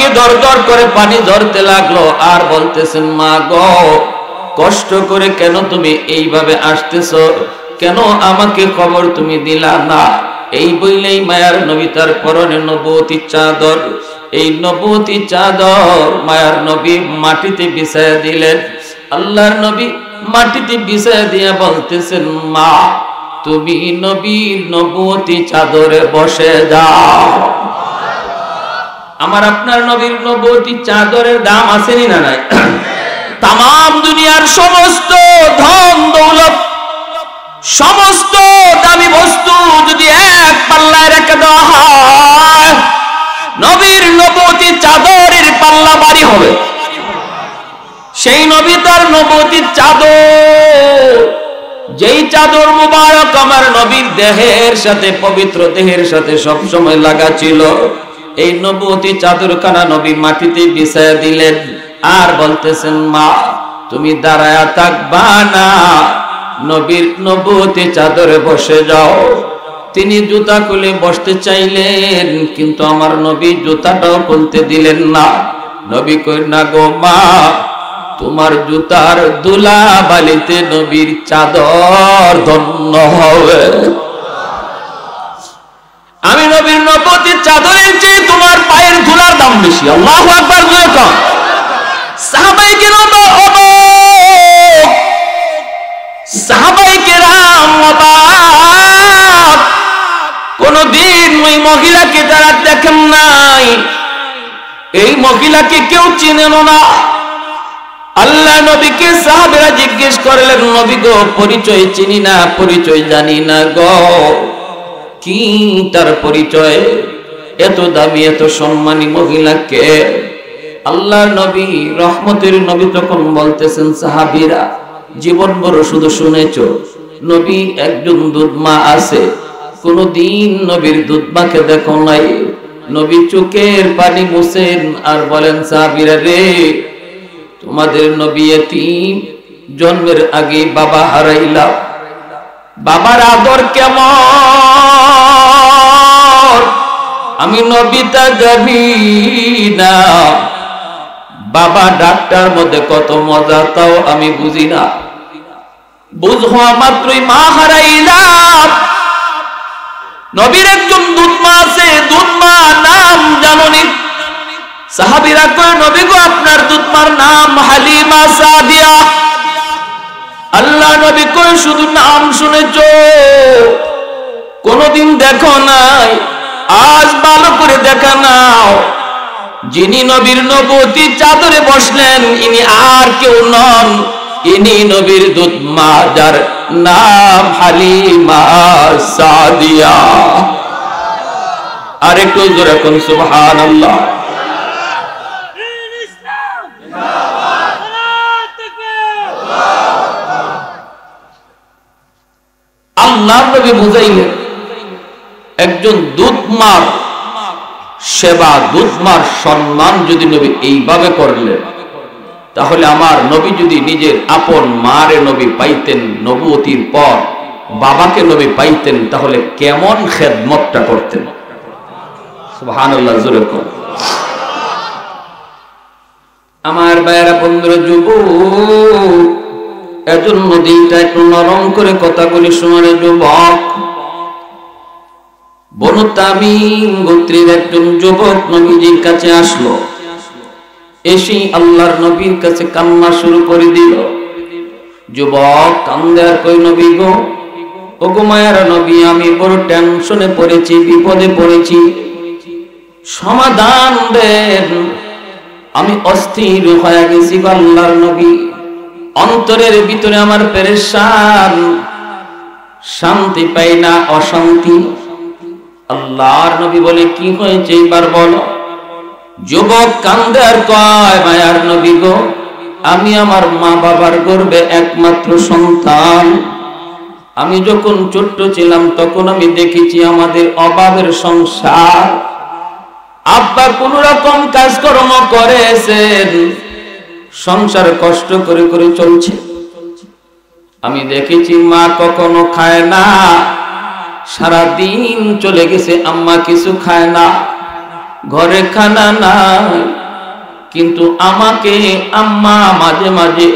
থেকে দর দর করে পানি ঝরতে লাগলো আর বলতেছেন, মা গো, কষ্ট করে কেন তুমি এইভাবে আসতেছো, কেন আমাকে খবর তুমি দিলা না? এই বইলেই মায়ার নবী তার পরনে নবুয়তি চাদর, এই নবুয়তি চাদর মায়ার নবী মাটিতে বিছায়া দিলেন। আল্লাহর নবী মাটিতে বিছায়া দিয়ে বলতেছেন, মা তুমি নবীর নবুয়তি চাদরে বসে যাও। আমার আপনার নবীর নবুয়তি চাদরের দাম আসেনি না নাই? তাম দুনিয়ার সমস্ত ধন দৌলত, সমস্ত দামি বস্তু যদি এক পাল্লায় রেখে দেওয়া হয়, নবীর নবুয়তি চাদরের পাল্লা ভারী হবে। সেই নবী তার নবুয়তি চাদর, যেই চাদর মুবারক আমার নবীর দেহের সাথে, পবিত্র দেহের সাথে সব সময় লাগা ছিল, এই নবুয়তি চাদরখানা নবী মাটিতে বিছায়া দিলেন আর বলতেছেন, মা তুমি দাঁড়ায়া থাকবা না, নবীর নবুয়তি চাদরে বসে যাও। তিনি জুতা খুলে বসতে চাইলেন, কিন্তু আমার নবী জুতাটাও খুলতে দিলেন না। নবী কই, না গো মা, তোমার জুতার দুলা বালিতে নবীর চাদর ধন্য হবে। আমি নবীর নবুয়তি চাদরের চেয়ে তোমার পায়ের ধুলার দাম বেশি। আল্লাহু আকবার বলে কম। সাহাবায়ে কেরাম অবাক, সাহাবায়ে কেরাম অবাক। কোনদিন ওই মহিলাকে তারা দেখেন নাই, এই মহিলাকে কেউ চিনেন না। আল্লাহ নবীকে সাহাবারা জিজ্ঞেস করলেন, নবী গো, পরিচয় চিনি না, পরিচয় জানি না গো। কি তার পরিচয়? এত দামি এত সম্মানী মহিলাকে? আল্লাহ নবী রহমতের নবী তখন বলতেছেন, সাহাবীরা জীবন বড় শুধু শুনেছো, নবী একজন দুধমা আছে, কোনদিন নবীর দুধমাকে দেখো নাই। নবী চোখের পানি মুছেন আর বলেন, সাহাবীরা রে, তোমাদের নবী এতিম, জন্মের আগে বাবা হারাইলা। বাবার আদর কেমন আমি নবী তা জানি না। বাবা ডাক্তার মধ্যে কত মজা তাও আমি বুঝি না। বুঝ হওয়া মাত্রই মা হারাইলাম। নবীর একজন দুধমা আছে, দুধমা নাম জানোনি? সাহাবীরা কয়, নবী গো, আপনার দুধমার নাম হালিমা সাদিয়া। আল্লাহ নবী কয়, শুধু নাম শুনেছো, কোনদিন দেখো নাই? আজ ভালো করে দেখা নাও। যিনি নবীর নবুয়তি চাদরে বসলেন, ইনি আর কেউ নন, ইনি নবীর দুধমা, যার নাম হালিমা সাদিয়া। আর একটু জোরে কোন সুবহানাল্লাহ। আল্লাহ নবী বুঝাইলেন, একজন দুধমার সেবা, দুধমার সম্মান যদি নবী এইভাবে করলেন, তাহলে আমার নবী যদি নিজের আপন মারে নবী পাইতেন, নবুয়তির পর বাবাকে নবী পাইতেন, তাহলে কেমন খেদমতটা করতেন। সুবহানাল্লাহ, জোরে কর। আমার ভাইয়েরা, বন্ধুরা, যুবক, এজন্য দিনটা একটু নরম করে কথাগুলি শোনারে যুবক। বনু তামিম গোত্রের একজন যুবক নবীজির কাছে আসলো। এসে আল্লাহর নবীর কাছে কান্না শুরু করে দিল। যুবক কান্দে আর কই, নবী গো, ওগো মায়ার নবী, আমি বড় টেনশনে পড়েছি, বিপদে পড়েছি, সমাধান দেন। আমি অস্থির হয়ে গেছি আল্লাহর নবী, অন্তরের ভিতরে আমার পেরেশান, শান্তি পাই না, অশান্তি। আল্লাহর নবী বলে, কি হয়েছে এবার বলো। যুবক কান্দে আর কয়, মায়ার নবী গো, আমি আমার মা বাবার গর্ভে একমাত্র সন্তান। আমি যখন ছোট্ট ছিলাম তখন আমি দেখেছি আমাদের অভাবের সংসার। আব্বা কোন রকম কাজকর্ম করেছেন, সংসার কষ্ট করে করে চলছে। আমি দেখেছি মা কখনো খায় না, সারা দিন চলে গেছে, আম্মা কিছু খায় না। ঘরে খানা নাই, কিন্তু আমাকে আম্মা মাঝে মাঝে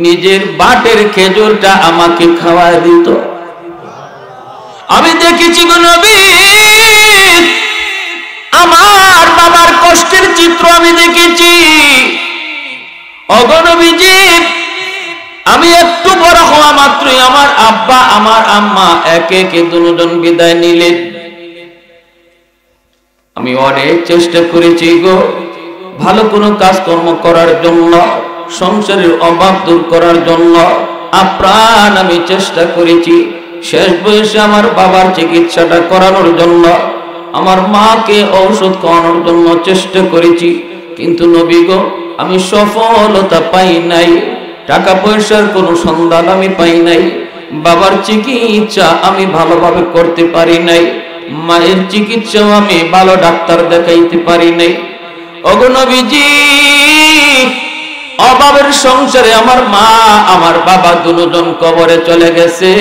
নিজের বাটের খেজুরটা আমাকে খাওয়ায় দিত। আমি দেখেছি গো নবী, আমার বাবার কষ্টের চিত্র আমি দেখেছি। ওগো নবীজি, আমি একটু বড় হওয়া মাত্রই আমার আব্বা আমার আম্মা একে একে দুজন বিদায় নিলেন। আমি অনেক চেষ্টা করেছি গো ভালো কোনো কাজকর্ম করার জন্য, সংসারের অভাব দূর করার জন্য আপ্রাণ আমি চেষ্টা করেছি। শেষ বয়সে আমার বাবার চিকিৎসাটা করানোর জন্য, আমার মাকে ঔষধ খাওয়ানোর জন্য চেষ্টা করেছি, কিন্তু নবী গো আমি সফলতা পাই নাই। টাকা পয়সার কোনো সন্ধান আমি পাই নাই। বাবার চিকিৎসা আমি ভালোভাবে করতে পারি নাই। মায়ের চিকিৎসাও আমি ভালো ডাক্তার দেখাইতে পারি নাই। ওগো নবীজি, অভাবের সংসারে আমার মা আমার বাবা দুজন কবরে চলে গেছে।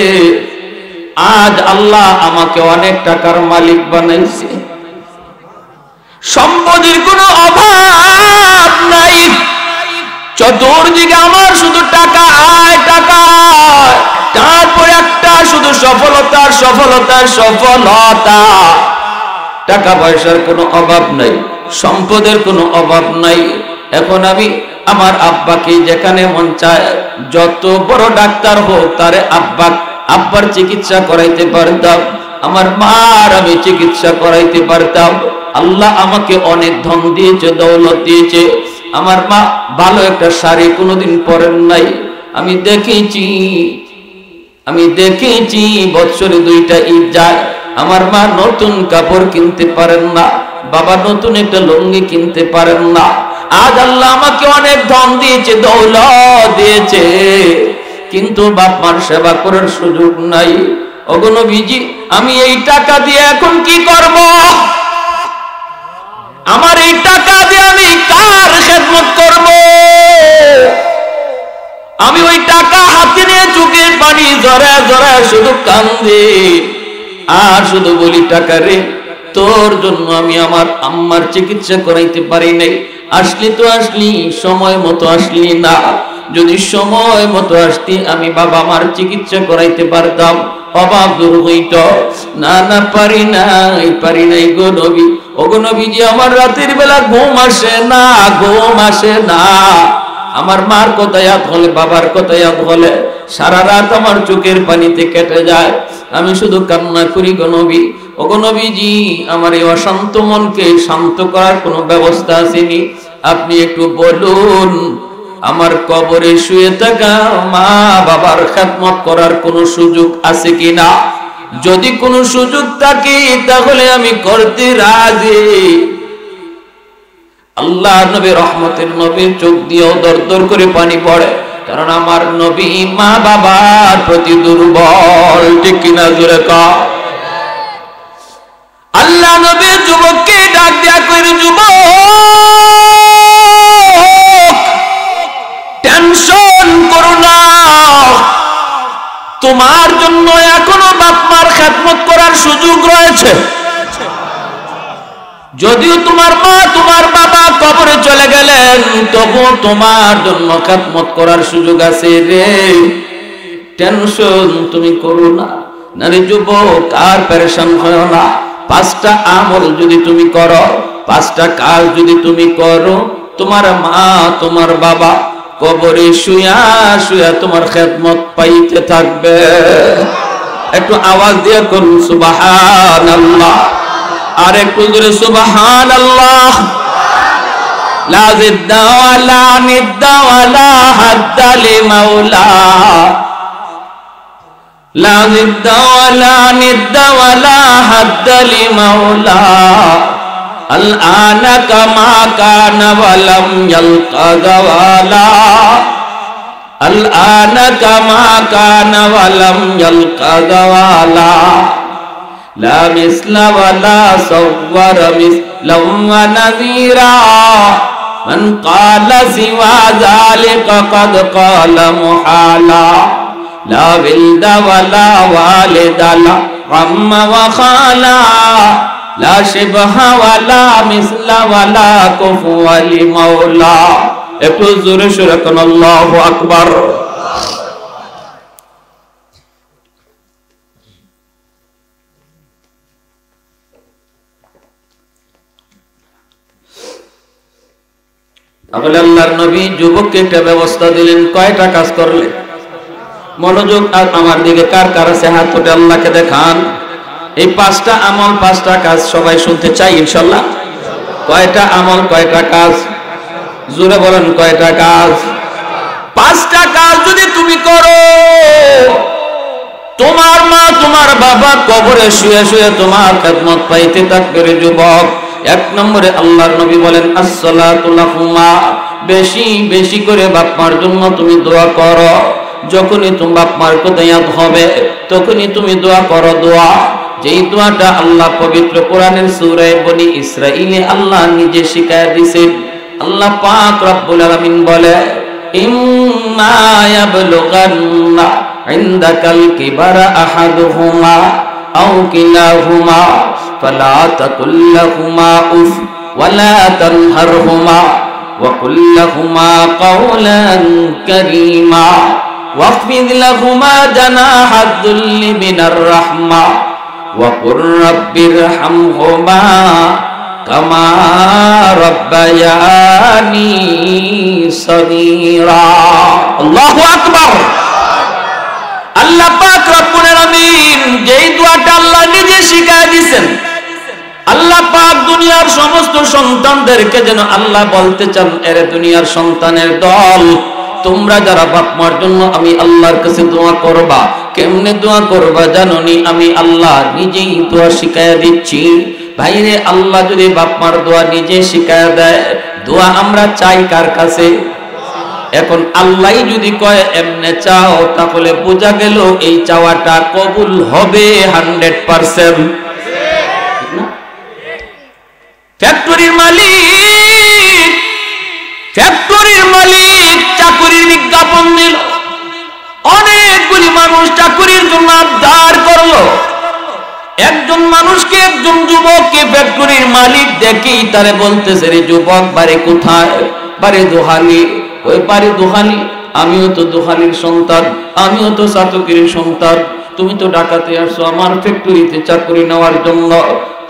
আজ আল্লাহ আমাকে অনেক টাকার মালিক বানাইছে, সম্পদের কোনো অভাব নাই। চতুর্দিকে আমার শুধু টাকা আয় টাকা, তারপর একটা শুধু সফলতার সফলতার সফলতা। টাকা পয়সার কোনো অভাব নাই, সম্পদের কোনো অভাব নাই। এখন আমি আমার আব্বাকে যেখানে মন চায় যত বড় ডাক্তার হোক তারে আব্বার চিকিৎসা করাইতে পারতাম, আমার মার আমি চিকিৎসা করাইতে পারতাম। আল্লাহ আমাকে অনেক ধন দিয়েছে, দৌলত দিয়েছে। আমার মা ভালো একটা শাড়ি কোনোদিন পরেন নাই। আমি দেখেছি বছরে 2টা ঈদ যায়, আমার মা নতুন কাপড় কিনতে পারেন না, বাবা নতুন একটা লুঙ্গি কিনতে পারেন না। আজ আল্লাহ আমাকে অনেক ধন দিয়েছে, দৌলত দিয়েছে, কিন্তু বাপ মার সেবা করার সুযোগ নাই। ওগো নবীজি, আমি এই টাকা দিয়ে এখন কি করব? আমার এই টাকা দিয়ে আমি কার খেদমত করব? আমি ওই টাকা হাতে নিয়ে চোখের পানি জড়া জড়া শুধু কান্দে আর শুধু বলি, টাকা রে তোর জন্য আমি আমার আম্মার চিকিৎসা করাইতে পারি নাই। আসলি তো আসলি, সময় মতো আসলি না। যদি সময় মতো আসতি আমি বাবা মার চিকিৎসা করাইতে পারতাম, অভাব দূর হইত। না না, পারি নাই গো নবী। ওগো নবীজি, আমার রাতের বেলা ঘুম আসে না। আমার মার কথা ইয়াদ হলে, বাবার কথা ইয়াদ হলে সারা রাত আমার চোখের পানিতে কেটে যায়। আমি শুধু কান্না করি গো নবী। ওগো নবীজি, আমার এই অশান্ত মনকে শান্ত করার কোনো ব্যবস্থা আসেনি? আপনি একটু বলুন, আমার কবরে শুয়ে থাকা মা বাবার খেদমত করার কোনো সুযোগ আছে কিনা? যদি কোনো সুযোগ থাকে তাহলে আমি করতে রাজি। আল্লাহ নবী রহমতের নবীর চোখ দিয়েও দরদর করে পানি পড়ে, কারণ আমার নবী মা বাবার প্রতি দুর্বল। ঠিক কিনা জোরে কও। আল্লাহ নবী যুবককে ডাক দেয়া কইরে, যুবক টেনশন করো না, তোমার জন্য এখনো বাপ মার খেদমত করার সুযোগ রয়েছে। যদিও তোমার মা তোমার বাবা কবরে চলে গেলেন, তবুও তোমার জন্য খেদমত করার সুযোগ আছে রে। টেনশন তুমি করো না। নারী যুবক আর পেরেশান হয় না। 5টা আমল যদি তুমি করো, 5টা কাজ যদি তুমি করো, তোমার মা তোমার বাবা কবরে শুয়া শুয়া তোমার খেদমত পাইতে থাকবে। একটু আওয়াজ দিয়ে করুন সুবহানাল্লাহ। আর একটু জোরে সুবহানাল্লাহ। লা জিদ্দা ওয়ালা নিদ্দা ওয়ালা হাদ্দা লিমাওলা, লা জিদ্দা ওয়ালা নিদ্দা ওয়ালা হাদ্দা লিমাওলা। আল-আনা কামা কানা ওয়ালাম ইয়ালকা যাওয়ালা, আল-আনা কামা কানা ওয়ালাম ইয়ালকা যাওয়ালা। لا مثل ولا صور مثلا ونذيرا، من قال سوى ذلك قد قال محالا. لا ولد ولا والد لا عم وخالا، লা শিবহা ওয়ালা মিসলা ওয়ালা কুফুয়া লি মাওলা। একটু জোরে সুরে কোন আল্লাহু আকবার। তাহলে আল্লাহর নবী যুবককে একটা ব্যবস্থা দিলেন, কয়টা কাজ করলে? মনোযোগ আর আমার দিকে কার কার আছে হাত উঠে আল্লাহকে দেখান। এই 5টা আমল 5টা কাজ সবাই শুনতে চাই ইনশাআল্লাহ। কয়টা আমল কয়টা কাজ? জোরে বলেন কয়টা কাজ? 5টা কাজ যদি তুমি করো, তোমার মা তোমার বাবা কবরে শুয়ে শুয়ে তোমার খেদমত পাইতে থাকবে রে যুবক। 1 নম্বরে আল্লাহর নবী বলেন আসসালাতু লাহুমা, বেশি বেশি করে বাপ মার জন্য তুমি দোয়া করো। যখনই তুমি বাপ মার কোথায় হবে তখনই তুমি দোয়া করো। দোয়া যেই দোয়াটা আল্লাহ পবিত্র কোরআনের সূরা বনি ইসরাঈলে আল্লাহ নিজে শিখায় দিয়েছেন। আল্লাহ পাক রব্বুল আলামিন বলে ইম্মা ইয়াবলুগান্না ইনদাকাল কিবারা আহাদুহুমা আও কিলাহুমা ফালা তাকুল লাহুমা উফ ওয়ালা তানহারহুমা ওয়া কুল লাহুমা কাওলান কারীমা ওয়াখফিদ লাহুমা জানাহাদ যুল্লি মিনার রাহমা ওয়া কুর রাব্বিরহামহুমা কামা রাব্বায়ানি সগীরা। আল্লাহু আকবার। আল্লাহ পাক রব্বুল আলামিন যেই দোয়াটা আল্লাহ নিজে শিখায় দিয়েছেন, আল্লাহ পাক দুনিয়ার সমস্ত সন্তানদেরকে যেন আল্লাহ বলতে চান, এর দুনিয়ার সন্তানের দল, তোমরা যারা বাপ মার জন্য আমি আল্লাহর কাছে দোয়া করবা, কেমনে দোয়া করবা জানোনি? আমি আল্লাহ নিজেই দোয়া শিখায় দিচ্ছি। ভাইরে, আল্লাহ যদি বাপ মার দোয়া নিজে শিখায় দেয়, দোয়া আমরা চাই কার কাছে? এখন আল্লাহ যদি কয় এমনে চাও, তাহলে বোঝা গেল এই চাওয়াটা কবুল হবে 100%। ফ্যাক্টরির মালিক চাকরির বিজ্ঞাপন দিল, অনেকগুলি মানুষ চাকরির জন্য আবদার করলো। একজন মানুষকে, একজন যুবককে ফ্যাক্টরির মালিক দেখেই তারে বলতেছে, রে যুবক, বাড়ি কোথায়? বাড়ি দোহালি। ওই বাড়ি দোহালি? আমিও তো দোহালির সন্তান, আমিও তো চাতকের সন্তান। তুমি তো ঢাকাতে আসছো আমার ফ্যাক্টরিতে চাকরি নেওয়ার জন্য,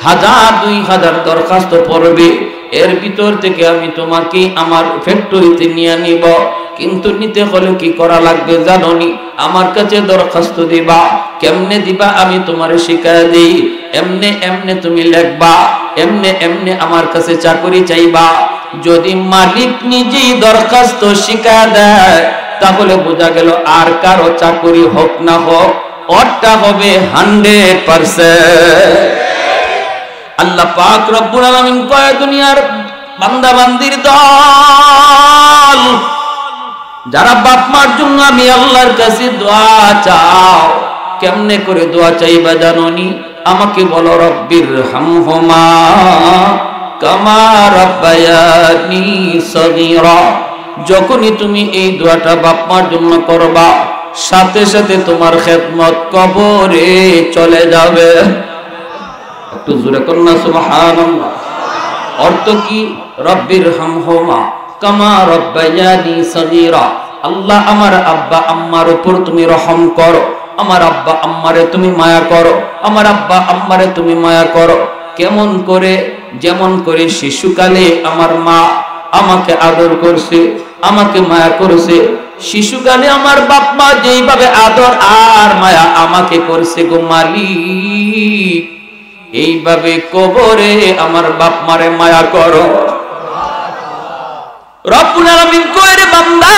1000-2000 দরখাস্ত পড়বে, এর ভিতর থেকে আমি তোমাকে আমার ফ্যাক্টরিতে নিয়ে নিব। কিন্তু নিতে হলে কি করা লাগবে জানোনি? আমার কাছে দরখাস্ত দিবা। কেমনে দিবা আমি তোমারে শিখায় দিই। এমনে এমনে তুমি লিখবা, এমনে এমনে আমার কাছে চাকরি চাইবা। যদি মালিক নিজেই দরখাস্ত শিখায় দেয়, তাহলে বোঝা গেল আর কারো চাকরি হোক না হোক, ওরটা হবে 100%। আল্লাহ পাক রব্বুল আলামিন কয়, দুনিয়ার বান্দা বান্দির দল, যারা বাপ মার জন্য আমি আল্লাহর কাছে দোয়া চাও, কেমনে করে দোয়া চাইবা জানোনি? আমাকে বলো, রব্বির হামহুমা কামা রাব্বায়ানি সগীরা। যখনই তুমি এই দোয়াটা বাপ মার জন্য করবা, সাথে সাথে তোমার খেদমত কবরে চলে যাবে। একটু জোরে করুন সুবহানাল্লাহ। অর্থ কি? রব্বির হামহুমা কামা রাব্বায়ানি সগীরা। আল্লাহ, আমার আব্বা আম্মার উপর তুমি রহম করো, আমার আব্বা আম্মারে তুমি মায়া করো, আমার আব্বা আম্মারে তুমি মায়া করো। কেমন করে? যেমন করে শিশুকালে আমার মা আমাকে আদর করছে, আমাকে মায়া করেছে, শিশুকালে আমার বাপ মা যেইভাবে আদর আর মায়া আমাকে করছে গো মালিক, এইভাবে কবরে আমার বাপ মারে মায়া করো। রব্বুল আলামিন কয়, রে বান্দা,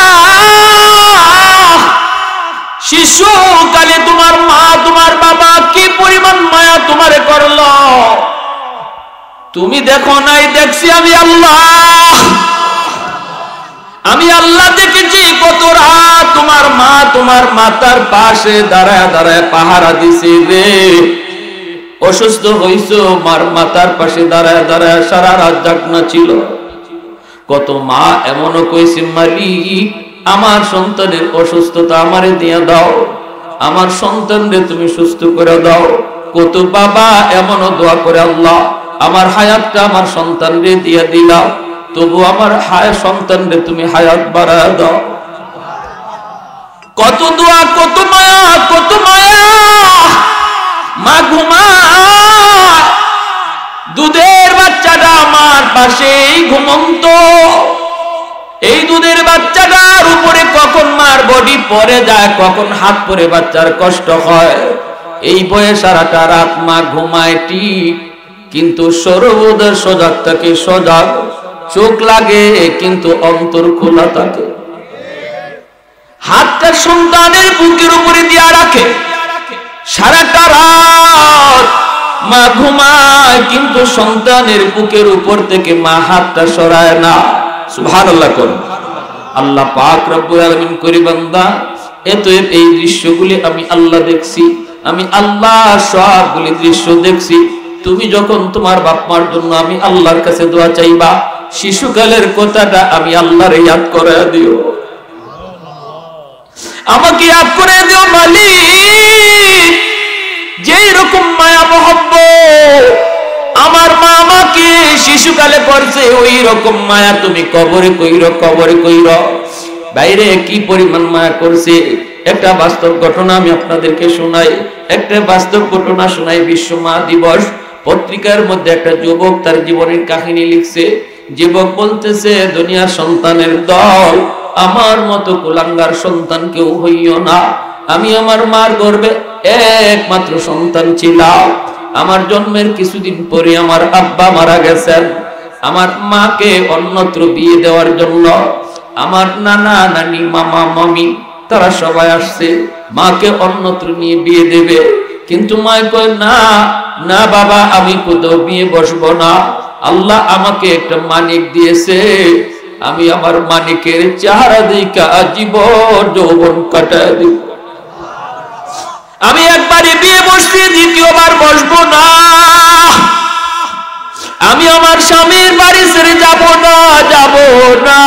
শিশুকালে তোমার মা তোমার বাবা কি পরিমাণ মায়া তোমারে করলো, তুমি দেখো নাই? দেখছি আমি আল্লাহ। আমি আল্লাহ দেখেছি কত রাত তোমার মা তোমার মাতার পাশে দাঁড়ায় দাঁড়ায় পাহারা দিছে রে। অসুস্থ হইছো, মার মাতার পাশে দাঁড়ায় দাঁড়ায় সারা রাত জাগনা ছিল। কত মা এমনও কইছে, মালিক আমার সন্তানের অসুস্থতা আমারে দিয়ে দাও, আমার সন্তানরে তুমি সুস্থ করে দাও। কত বাবা এমনও দোয়া করে, আল্লাহ আমার হায়াতটা আমার সন্তানরে দিয়ে দিলাম, তবু আমার সন্তানরে তুমি হায়াত বাড়ায় দাও। কত দোয়া, কত মায়া, কত মায়া। মা ঘুমায়, দুধের বাচ্চাটা আমার পাশেই ঘুমন্ত। এই দুধের বাচ্চাটার উপরে কখন মার বডি পড়ে যায়, কখন হাত পরে বাচ্চার কষ্ট হয়। এই বয়ে সারাটা রাত মা ঘুমায় ঠিক, কিন্তু সর্বদা সজাগ থাকে, সজাগ। চোখ লাগে কিন্তু অন্তর খোলা থাকে। হাতটা সন্তানের বুকের উপরে দিয়া রাখে, সারাটা রাত মা ঘুমায়, কিন্তু সন্তানের বুকের উপর থেকে মা হাতটা সরায় না। সুবহানাল্লাহ করুন। আল্লাহ পাক রব্বুল আলামিন করি বান্দা, এই দৃশ্যগুলি আমি আল্লাহ দেখছি, আমি আল্লাহ সবগুলি দৃশ্য দেখছি। তুমি যখন তোমার বাপ মার জন্য আমি আল্লাহর কাছে দোয়া চাইবা, শিশুকালের কথাটা আমি আল্লাহর ইয়াদ করে দিও, আমাকে ইয়াদ করে দিও মালিক। যেই রকম মায়া মহব্বত আমার মা আমাকে শিশুকালে করছে, ওই রকম মায়া তুমি কবরে কইরো, কবরে কইরো। বাইরে কি পরিমাণ মায়া করছে। একটা বাস্তব ঘটনা আমি আপনাদেরকে শোনাই, একটা বাস্তব ঘটনা শোনাই। বিশ্ব মা দিবস পত্রিকার মধ্যে একটা যুবক তার জীবনের কাহিনী লিখছে। যুবক বলতেছে, দুনিয়ার সন্তানের দল, আমার মতো কুলাঙ্গার সন্তান কেউ হইও না। আমি আমার মার গর্ভে একমাত্র সন্তান ছিলাম। আমার জন্মের কিছুদিন পরে আমার আব্বা মারা গেছেন। আমার মাকে অন্যত্র বিয়ে দেওয়ার জন্য আমার নানা নানি, মামা মামি তারা সবাই আসছে মাকে অন্যত্র নিয়ে বিয়ে দেবে। কিন্তু মা কয়, না না বাবা, আমি কোথাও বিয়ে বসবো না। আল্লাহ আমাকে একটা মানিক দিয়েছে, আমি আমার মানিকের চেহারা দেখা জীবন যৌবন কাটায় দিব। আমি একবারে বিয়ে বসছি, দ্বিতীয়বার বসবো না। আমি আমার স্বামীর বাড়ি ছেড়ে যাব না, যাব না।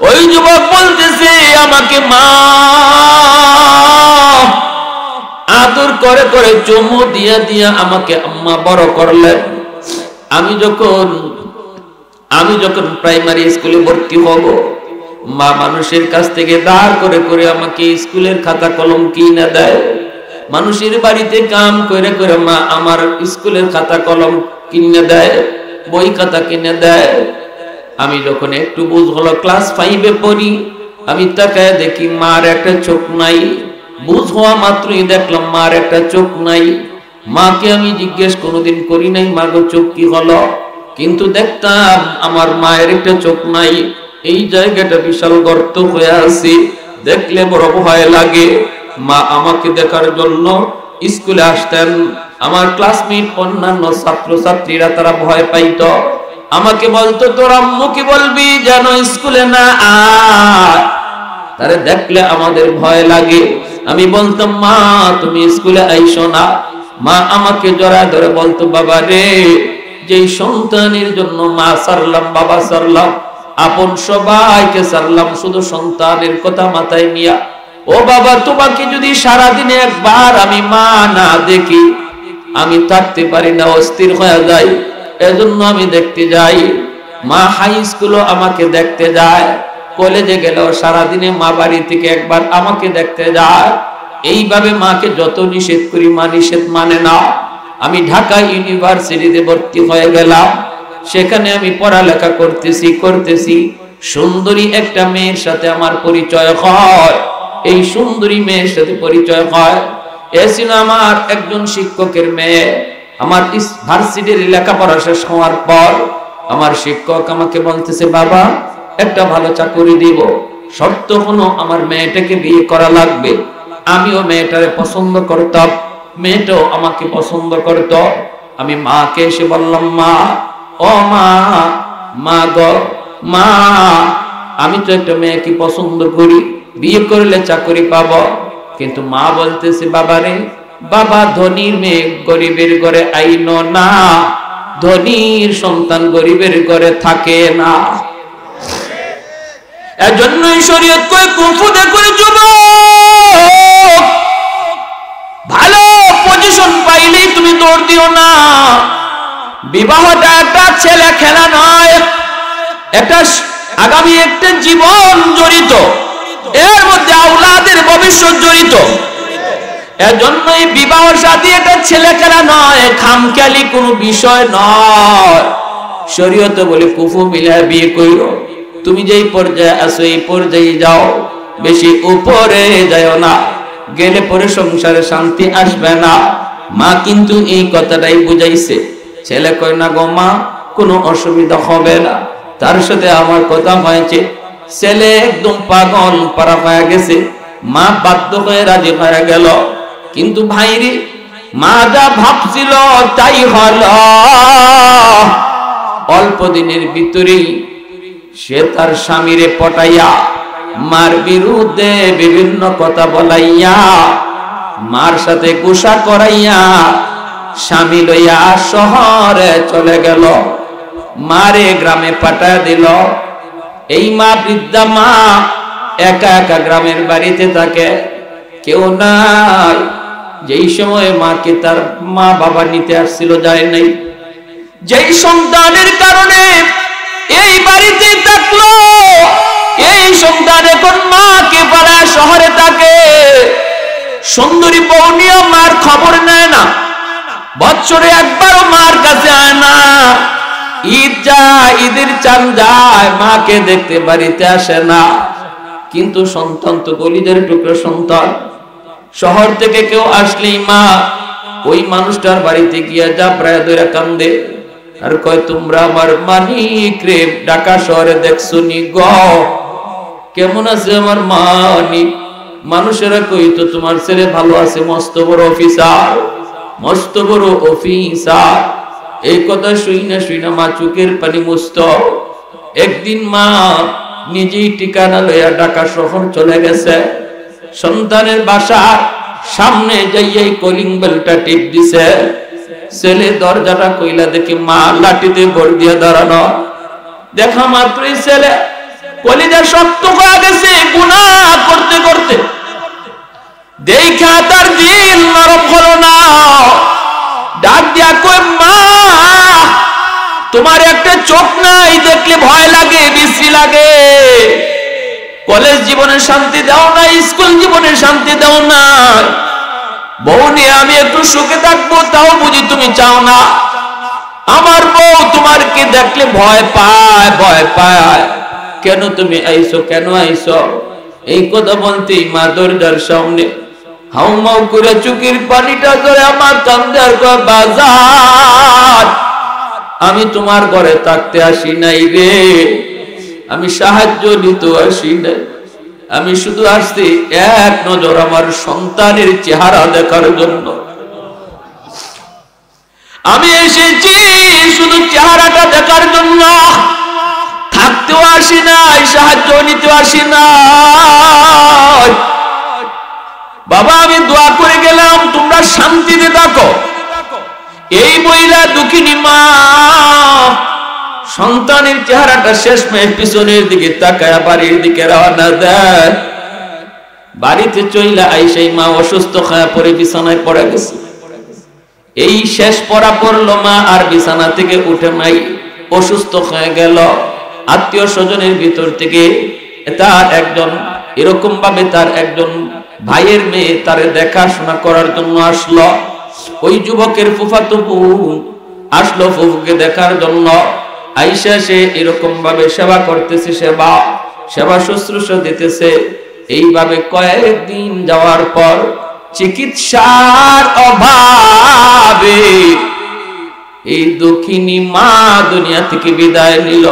ওই যুবক বলতেছে, আমাকে মা আদর করে করে চুমু দিয়া দিয়া আমাকে আম্মা বড় করলেন। আমি যখন প্রাইমারি স্কুলে ভর্তি হব, মা মানুষের কাছ থেকে দাঁড় করে করে আমাকে স্কুলের খাতা কলম কিনে দেয়। মানুষের বাড়িতে কাম করে করে মা আমার স্কুলের খাতা কলম কিনে দেয়, বই খাতা কিনে দেয়। আমি যখন একটু বুঝ হলো, ক্লাস 5-এ পড়ি, আমি তাকায় দেখি মার একটা চোখ নাই। বুঝ হওয়া মাত্রই দেখলাম মার একটা চোখ নাই। মাকে আমি জিজ্ঞেস কোনোদিন করি নাই, মা গো চোখ কি হলো? কিন্তু দেখতাম আমার মায়ের একটা চোখ নাই। এই জায়গাটা বিশাল গর্ত হয়ে আছে, দেখলে বড় ভয় লাগে। মা আমাকে দেখার জন্য স্কুলে আসতেন। আমার ক্লাসমেট অন্যান্য ছাত্র ছাত্রীরা তারা ভয় পাইত। আমাকে বলতো, তোর আম্মুকে বলবি যেন স্কুলে না আয়, তারে দেখলে আমাদের ভয় লাগে। আমি বলতাম, মা তুমি স্কুলে আইসো না। মা আমাকে জড়ায় ধরে বলতো, বাবা রে, যেই সন্তানের জন্য মা সারলাম, বাবা সারলাম, আপন সবাইকে সারলাম, শুধু সন্তানের কথা মাথায় নিয়া। ও বাবা, তোমাকে যদি সারাদিনে একবার আমি মা না দেখি, আমি থাকতে পারি না, অস্থির হয়ে যাই। এজন্য আমি দেখতে যাই। মা হাই স্কুলও আমাকে দেখতে যায়, কলেজে গেলেও সারাদিনে মা বাড়ি থেকে একবার আমাকে দেখতে যায়। এইভাবে মাকে যত নিষেধ করি, মা নিষেধ মানে না। আমি ঢাকা ইউনিভার্সিটিতে ভর্তি হয়ে গেলাম। সেখানে আমি পড়ালেখা করতেছি। সুন্দরী একটা মেয়ের সাথে আমার পরিচয় হয়। এই সুন্দরী মেয়ের সাথে পরিচয় হয়, এ ছিল আমার একজন শিক্ষকের মেয়ে। আমার ভার্সিটির লেখাপড়া শেষ হওয়ার পর আমার শিক্ষক আমাকে বলতেছে, বাবা একটা ভালো চাকরি দিব, শর্ত হলো আমার মেয়েটাকে বিয়ে করা লাগবে। আমিও মেয়েটারে পছন্দ করতাম, মেয়েটাও আমাকে পছন্দ করত। আমি মাকে এসে বললাম, মা, ও মা, মা গো মা, আমি তো একটা মেয়েকে পছন্দ করি, বিয়ে করলে চাকরি পাবো। কিন্তু মা বলতেছে, বাবা রে, বাবা ধনীর মেয়ে গরিবের ঘরে আইনো না, ধনীর সন্তান গরিবের ঘরে থাকে না। এজন্যই শরীয়ত কয় কুফুদে করে যুবক ভালো পজিশন পাইলেই তুমি দৌড় দিও না। বিবাহটা একটা ছেলে খেলা নয়, একটা আগামী একটা জীবন জড়িত, এর মধ্যে আওলাদের ভবিষ্যৎ জড়িত। এজন্যই বিবাহ শাদী এটা ছেলে খেলা নয়, খামখেয়ালি কোনো বিষয় নয়। শরীয়ত বলে কুফু মিলায় বিয়ে কইরো। তুমি যেই পর্যায়ে আছো এই পর্যায়ে যাও, বেশি উপরে যাও না, গেলে পরে সংসারে শান্তি আসবে না। মা কিন্তু এই কথাটাই বুঝাইছে। ছেলে কয় না গো মা, কোনো অসুবিধা হবে না, তার সাথে আমার কথা হয়েছে। ছেলে একদম পাগল পারা হয়ে গেছে, মা বাধ্য হয়ে রাজি হয়ে গেল। কিন্তু ভাইরে, মা যা ভাবছিল তাই হলো। অল্প দিনের ভিতরেই সে তার স্বামীরে পটাইয়া মার বিরুদ্ধে বিভিন্ন কথা বলাইয়া মার সাথে গুসা করাইয়া স্বামী লইয়া শহরে চলে গেল, মারে গ্রামে পাঠায় দিল। এই মা, বৃদ্ধা মা, একা একা গ্রামের বাড়িতে থাকে, কেউ নাই। যেই সময় মাকে তার মা বাবা নিতে আসছিল যায় নাই। যেই সন্তানের কারণে এই বাড়িতে থাকলো, এই সন্তান এখন মাকে পাড়ায় শহরে থাকে। সুন্দরী বউ নিয়ে মার খবর নেয় না, বছরে একবারও মার কাছে আয় না। ঈদ যায়, ঈদের চান যায়, মাকে দেখতে বাড়িতে আসে না। কিন্তু সন্তান তো কলিজার টুকরো সন্তান। শহর থেকে কেউ আসলেই মা ওই মানুষটার বাড়িতে গিয়া যা প্রায় ধরে কান্দে আর কয়, তোমরা আমার মানিক রে ঢাকা শহরে দেখছো নি গ, কেমন আছে আমার মানিক? মানুষেরা কইতো তোমার ছেলে ভালো আছে, মস্ত বড় অফিসার, মস্ত বড় অফিসার। এই কথা শুইনা মা চোখের পানি মুছত। একদিন মা নিজেই ঠিকানা লইয়া ঢাকা শহর চলে গেছে। সন্তানের বাসার সামনে যাইয়াই কলিং বেলটা টিপ দিছে। ছেলে দরজাটা কইলা দেখি মা লাঠিতে ভর দিয়ে দাঁড়ানো। দেখা মাত্রই ছেলে কলিজা শক্ত হয়ে গেছে গুনাহ করতে করতে। দেখা তার দিল নরম হলো না। ডাক দিয়া কই, মা তোমার একটা চোখ নাই, দেখলে ভয় লাগে, বিশ্রী লাগে। কলেজ জীবনে শান্তি দাও না, স্কুল জীবনে শান্তি দাও না। বউ নিয়ে আমি একটু সুখে থাকবো, তাও বুঝি তুমি চাও না। আমার বউ তোমারকে দেখলে ভয় পায়, ভয় পায়। কেন তুমি আইছো, কেন আইছো? এই কথা বলতেই মা দরজার সামনে হাউমাউ করে চোখের পানিটা ধরে আমার কান্দে আর কয়, বাজার আমি তোমার ঘরে থাকতে আসি নাই রে, আমি সাহায্য নিতে আসি নাই, আমি শুধু আসছি এক নজর আমার সন্তানের চেহারা দেখার জন্য। আমি এসেছি শুধু চেহারাটা দেখার জন্য, থাকতেও আসি নাই, সাহায্য নিতে আসি নাই। বাবা আমি দোয়া করে গেলাম তোমরা শান্তিতে থাকো। এই মহিলা দুঃখিনী মা সন্তানের চেহারাটা শেষমেশ পিছনের দিকে তাকায় বাড়ির দিকে রওনা দেয়। বাড়িতে চইলা আইসাই মা অসুস্থ হয়ে পড়ে বিছানায় পড়ে গেছে। এই শেষ পড়া পড়লো মা, আর বিছানা থেকে উঠে নাই, অসুস্থ হয়ে গেল। আত্মীয় স্বজনের ভিতর থেকে তার একজন এরকম ভাবে তার একজন ভাইয়ের মেয়ে তারে দেখাশোনা করার জন্য আসলো। ওই যুবকের ফুফাতো বোন আসলো ফুফুকে দেখার জন্য। আইসা সে এরকম ভাবে সেবা করতেছে, সেবা শুশ্রূষা দিতেছে। এইভাবে কয়েকদিন যাওয়ার পর চিকিৎসার অভাবে এই দুঃখিনী মা দুনিয়া থেকে বিদায় নিল।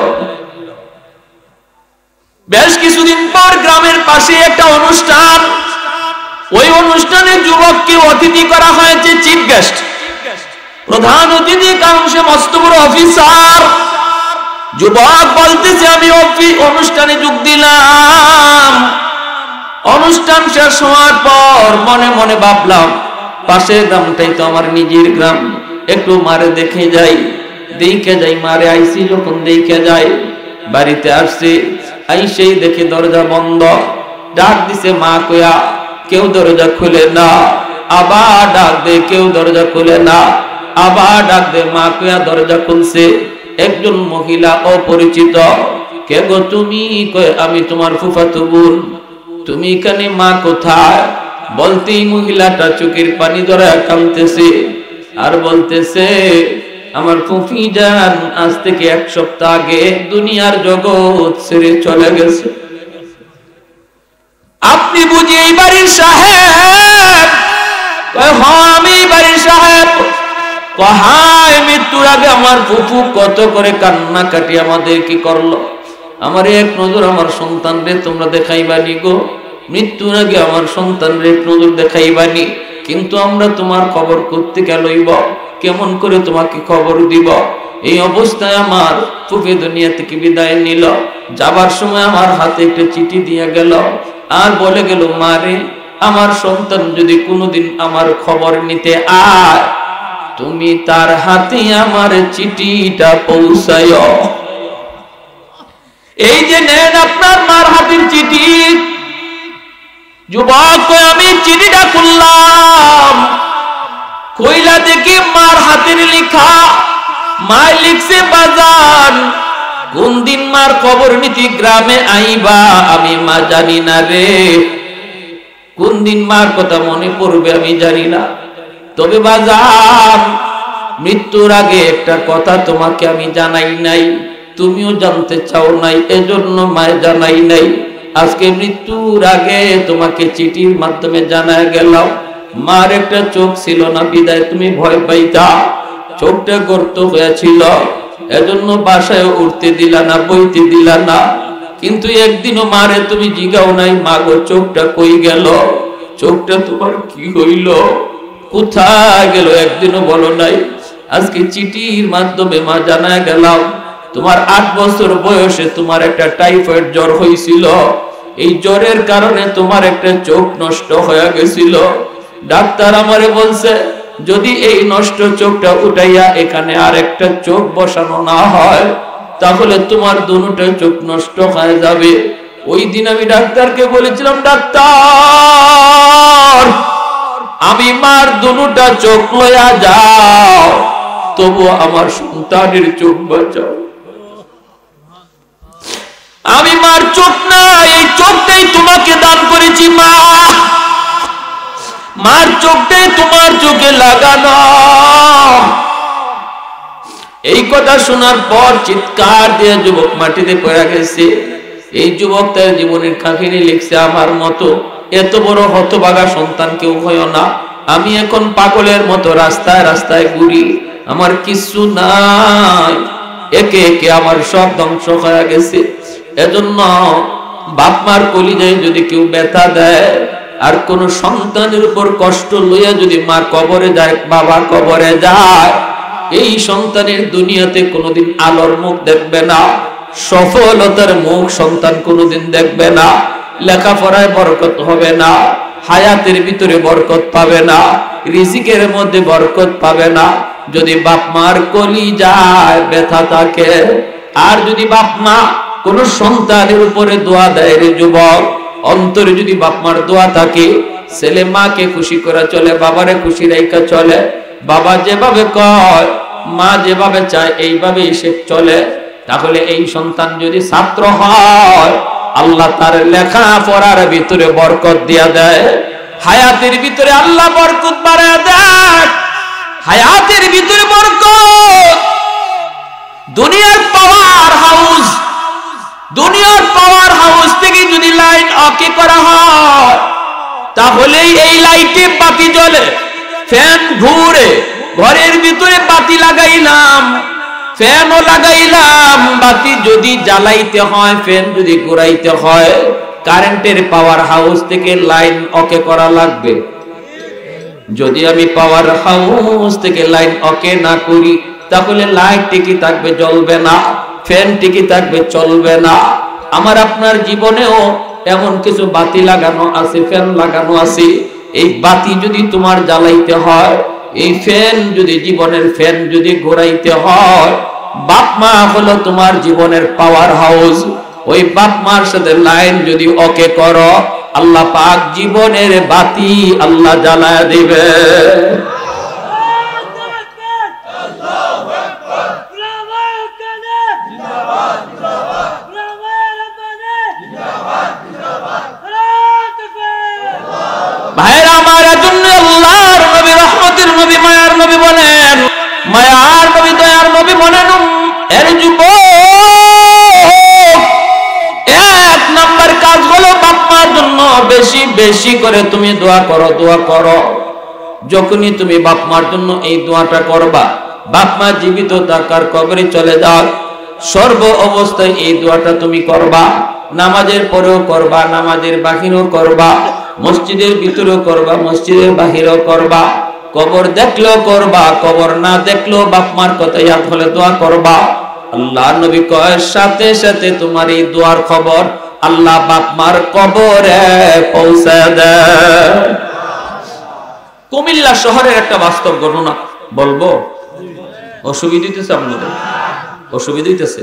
বেশ কিছুদিন পর গ্রামের পাশে একটা অনুষ্ঠান, ওই অনুষ্ঠানে যুবককে অতিথি করা হয়েছে, চিফ গেস্ট, প্রধান অতিথি, কারণ সে মস্ত বড় অফিসার। যুবক বলতেছে আমি অনুষ্ঠানে যোগ দিলাম। অনুষ্ঠান শেষ হওয়ার পর মনে মনে ভাবলাম পাশের গ্রামটাই তো আমার নিজের গ্রাম, একটু মারে দেখে যাই, মারে আইসি যখন দেখে যাই। বাড়িতে আসছে, আইসেই দেখে দরজা বন্ধ। ডাক দিছে মা কয়া, কেউ দরজা খুলে না। আবার ডাক দে, কেউ দরজা খুলে না। আবার ডাক দে, মা কয়া দরজা খুলছে। একজন মহিলা অপরিচিত। কে গো তুমি? কয় আমি তোমার ফুফাতো বোন। তুমি এখানে? মা কোথায়? বলতেই মহিলাটা চোখের পানি ধরে কাঁদতেছে আর বলতেছে, আমার ফুফি জান আজ থেকে 1 সপ্তাহ আগে দুনিয়ার জগৎ ছেড়ে চলে গেছে। আপনি বুঝি এই বাড়ির সাহেব? হ্যাঁ আমি বাড়ির সাহেব। হায়, মৃত্যুর আগে আমার ফুফু কত করে কান্না কাটি আমাদের কি করলো। আমার এক নজর আমার সন্তান রে তোমরা দেখাইবানি গো। মৃত্যুর আগে আমার সন্তান রে এক নজর দেখাইবানি, কিন্তু আমরা তোমার খবর করতে গেলইব, কেমন করে তোমাকে খবর দিব। এই অবস্থায় আমার ফুফি দুনিয়া থেকে বিদায় নিল। যাবার সময় আমার হাতে একটা চিঠি দিয়ে গেল আর বলে গেল, মারে আমার সন্তান যদি কোনোদিন আমার খবর নিতে আয়, তুমি তার হাতে আমার চিঠিটা পৌঁছায়। এই যে নেন আপনার মার হাতের চিঠি। যুবক, আমি চিঠিটা খুললাম, কইলা দেখি মার হাতের লেখা। মা লিখছে, বাজান কোন দিন মার খবর নিতে গ্রামে আইবা আমি মা জানি না রে। কোন দিন মার কথা মনে পড়বে আমি জানি না, তবে বাজান মৃত্যুর আগে একটা কথা তোমাকে আমি জানাই নাই, তুমিও জানতে চাও নাই, এজন্য মায় জানাই নাই। আজকে মৃত্যুর আগে তোমাকে চিঠির মাধ্যমে জানায় গেলাম, মার একটা চোখ ছিল না বিদায় তুমি ভয় পাইতা, চোখটা গর্ত হয়েছিল, এজন্য বাসায় উঠতে দিলা না, বইতে দিলা না। কিন্তু একদিনও মারে তুমি জিগাও নাই, মা গো চোখটা কই গেল, চোখটা তোমার কি হইল, কোথায় গেল, একদিনও বলো নাই। আজকে চিঠির মাধ্যমে মা জানায় গেলাম, তোমার 8 বছর বয়সে তোমার একটা টাইফয়েড জ্বর হয়েছিল, এই জ্বরের কারণে তোমার একটা চোখ নষ্ট হয়ে গেছিল। ডাক্তার আমারে বলছে, যদি এই নষ্ট চোখটা উঠাইয়া এখানে আর একটা চোখ বসানো না হয়, তাহলে তোমার দুটো চোখ নষ্ট হয়ে যাবে। ওই দিন আমি ডাক্তারকে বলেছিলাম, ডাক্তার আমি মার দুটা চোখ লইয়া যাও, তবু আমার সন্তানের চোখ বাঁচাও। আমি মার চোখ না, এই চোখটাই তোমাকে দান করেছি মা, মার চোখটাই তোমার চোখে লাগানো। এই কথা শোনার পর চিৎকার দিয়ে যুবক মাটিতে পড়ে গেছে। এই যুবক তার জীবনের কাহিনী লিখছে, আমার মতো এত বড় হতভাগা সন্তান কেউ হয় না। আমি এখন পাগলের মতো রাস্তায় রাস্তায় ঘুরি, আমার কিছু নাই, একে একে আমার সব ধ্বংস হয়ে গেছে। এজন্য বাপ মার কলিজায় যদি কেউ ব্যথা দেয় আর কোন সন্তানের উপর কষ্ট লইয়া যদি মা কবরে যায়, বাবা কবরে যায়, এই সন্তানের দুনিয়াতে কোনোদিন আলোর মুখ দেখবে না, সফলতার মুখ সন্তান কোনোদিন দেখবে না, লেখাপড়ায় বরকত হবে না, হায়াতের ভিতরে বরকত পাবে না, রিজিকের মধ্যে বরকত পাবে না। যদি বাপ মার কলিজায় ব্যথা থাকে, আর যদি বাপ মা কোন সন্তানের উপরে দোয়া দেয় রে যুবক, অন্তরে যদি বাপ মার দোয়া থাকে, ছেলে মাকে খুশি করে চলে, বাবারে খুশি রাইখা চলে, বাবা যেভাবে কয় মা যেভাবে চায় এইভাবেই সে চলে, তাহলে এই সন্তান যদি ছাত্র হয়, আল্লাহ তার লেখা পড়ার ভিতরে বরকত দিয়া দেয়, হায়াতের ভিতরে আল্লাহ বরকত বাড়ায় দেয়, হায়াতের ভিতরে বরকত। দুনিয়ার পাওয়ার হাউস, দুনিয়ার পাওয়ার হাউস থেকে যদি লাইন অকে করা হয়, তাহলে এই লাইটে বাতি জ্বলে, ফ্যান ঘুরে, ঘরের ভিতরে বাতি লাগাইলাম, ফ্যানও লাগাইলাম, বাতি যদি জ্বালাইতে হয়, ফ্যান যদি ঘুরাইতে হয়, কারেন্টের পাওয়ার হাউস থেকে লাইন অকে করা লাগবে। যদি আমি পাওয়ার হাউস থেকে লাইন অকে না করি, তাহলে লাইট টিকে থাকবে, জ্বলবে না, ফ্যান টিকে থাকবে, চলবে না। আমার আপনার জীবনেও এমন কিছু বাতি লাগানো আছে, ফ্যান লাগানো আছে, এই বাতি যদি তোমার জ্বালাইতে হয়, এই ফ্যান যদি জীবনের ফ্যান যদি ঘোরাইতে হয়, বাপ মা হলো তোমার জীবনের পাওয়ার হাউস। ওই বাপ মার সাথে লাইন যদি ওকে করো, আল্লাহ পাক জীবনের বাতি আল্লাহ জ্বালায় দিবে। ভাইরা আমার, জন্য আল্লাহর নবী, রহমতের নবী, মায়ার নবী বলেন, মায়ার নবী, দয়ার নবী বলেন, এর যুবক, এক নাম্বার কাজ হলো বাপ মার জন্য বেশি বেশি করে তুমি দোয়া করো, দোয়া করো। যখনই তুমি বাপ মার জন্য এই দোয়াটা করবা, বাপ মা জীবিত থাকার কবরে চলে যাও, সর্ব অবস্থায় এই দোয়াটা তুমি করবা। নামাজের পরেও করবা, নামাজের বাহিরেও করবা, মসজিদের ভিতরেও করবা, মসজিদের বাহিরেও করবা, কবর দেখলেও করবা, কবর না দেখলেও বাপ মার কথা ইয়াদ হলে দোয়া করবা। আল্লাহ নবী কয় সাথে সাথে তোমার এই দোয়ার খবর আল্লাহ বাপ মার কবরে পৌঁছে দেয়। কুমিল্লা শহরের একটা বাস্তব ঘটনা বলবো। অসুবিধা হইতেছে আপনাদের? অসুবিধা হইতেছে?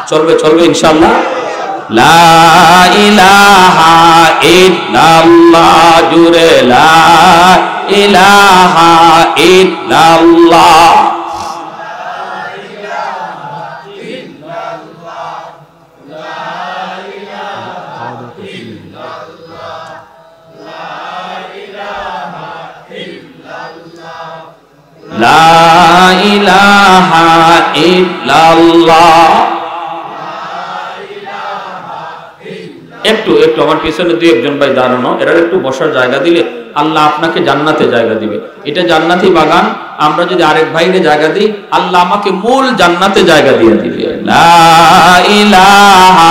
চলবে চলবে ইনশাআল্লাহ। লা ইলাহা ইল্লাল্লাহ, জুরে লা ইলাহা ইল্লাল্লাহ। লা ইলাহা ইল্লাল্লাহ। একটু একটু আমার পিছনে দুই একজন ভাই দাঁড়ানো, এরা একটু বসার জায়গা দিলে আল্লাহ আপনাকে জান্নাতে জায়গা দিবে। এটা জান্নাতি বাগান, আমরা যদি আরেক ভাইকে জায়গা দিই আল্লাহ আমাকে মূল জান্নাতে জায়গা দিয়ে দিবে। লা ইলাহা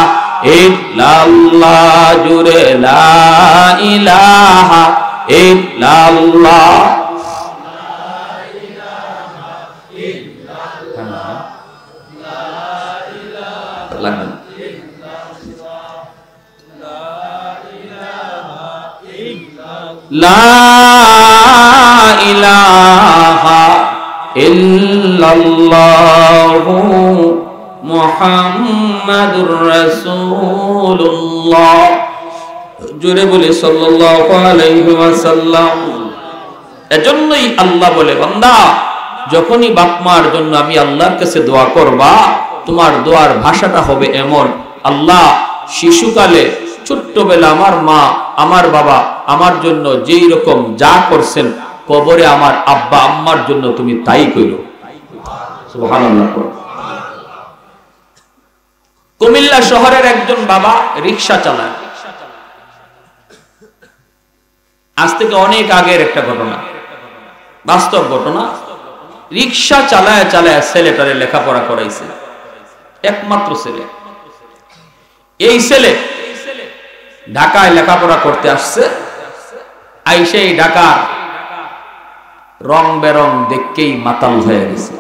ইল্লাল্লাহ, জুরে লা ইলাহা ইল্লাল্লাহ। লা ইলাহা ইল্লাল্লাহু মুহাম্মাদুর রাসূলুল্লাহ। জোরে বলে সাল্লাল্লাহু আলাইহি ওয়াসাল্লাম। এজন্যই আল্লাহ বলে, বান্দা যখনই বাপ মার জন্য আমি আল্লাহর কাছে দোয়া করবা, তোমার দোয়ার ভাষাটা হবে এমন, আল্লাহ শিশুকালে ছোট্টবেলা আমার মা আমার বাবা আমার জন্য যেই রকম যা করছেন, কবরে আমার আব্বা আম্মার জন্য তুমি তাই কইরো। সুবহানাল্লাহ। কুমিল্লা শহরের একজন বাবা রিকশা চালায়। আজ থেকে অনেক আগের একটা ঘটনা, বাস্তব ঘটনা। রিকশা চালায় চালায় ছেলেটারে লেখাপড়া করাইছে, একমাত্র ছেলে। এই ছেলে ঢাকায় লেখাপড়া করতে আসছে, আইসে ঢাকা রং বেরং দেখকেই মাতাল হয়ে গেছে।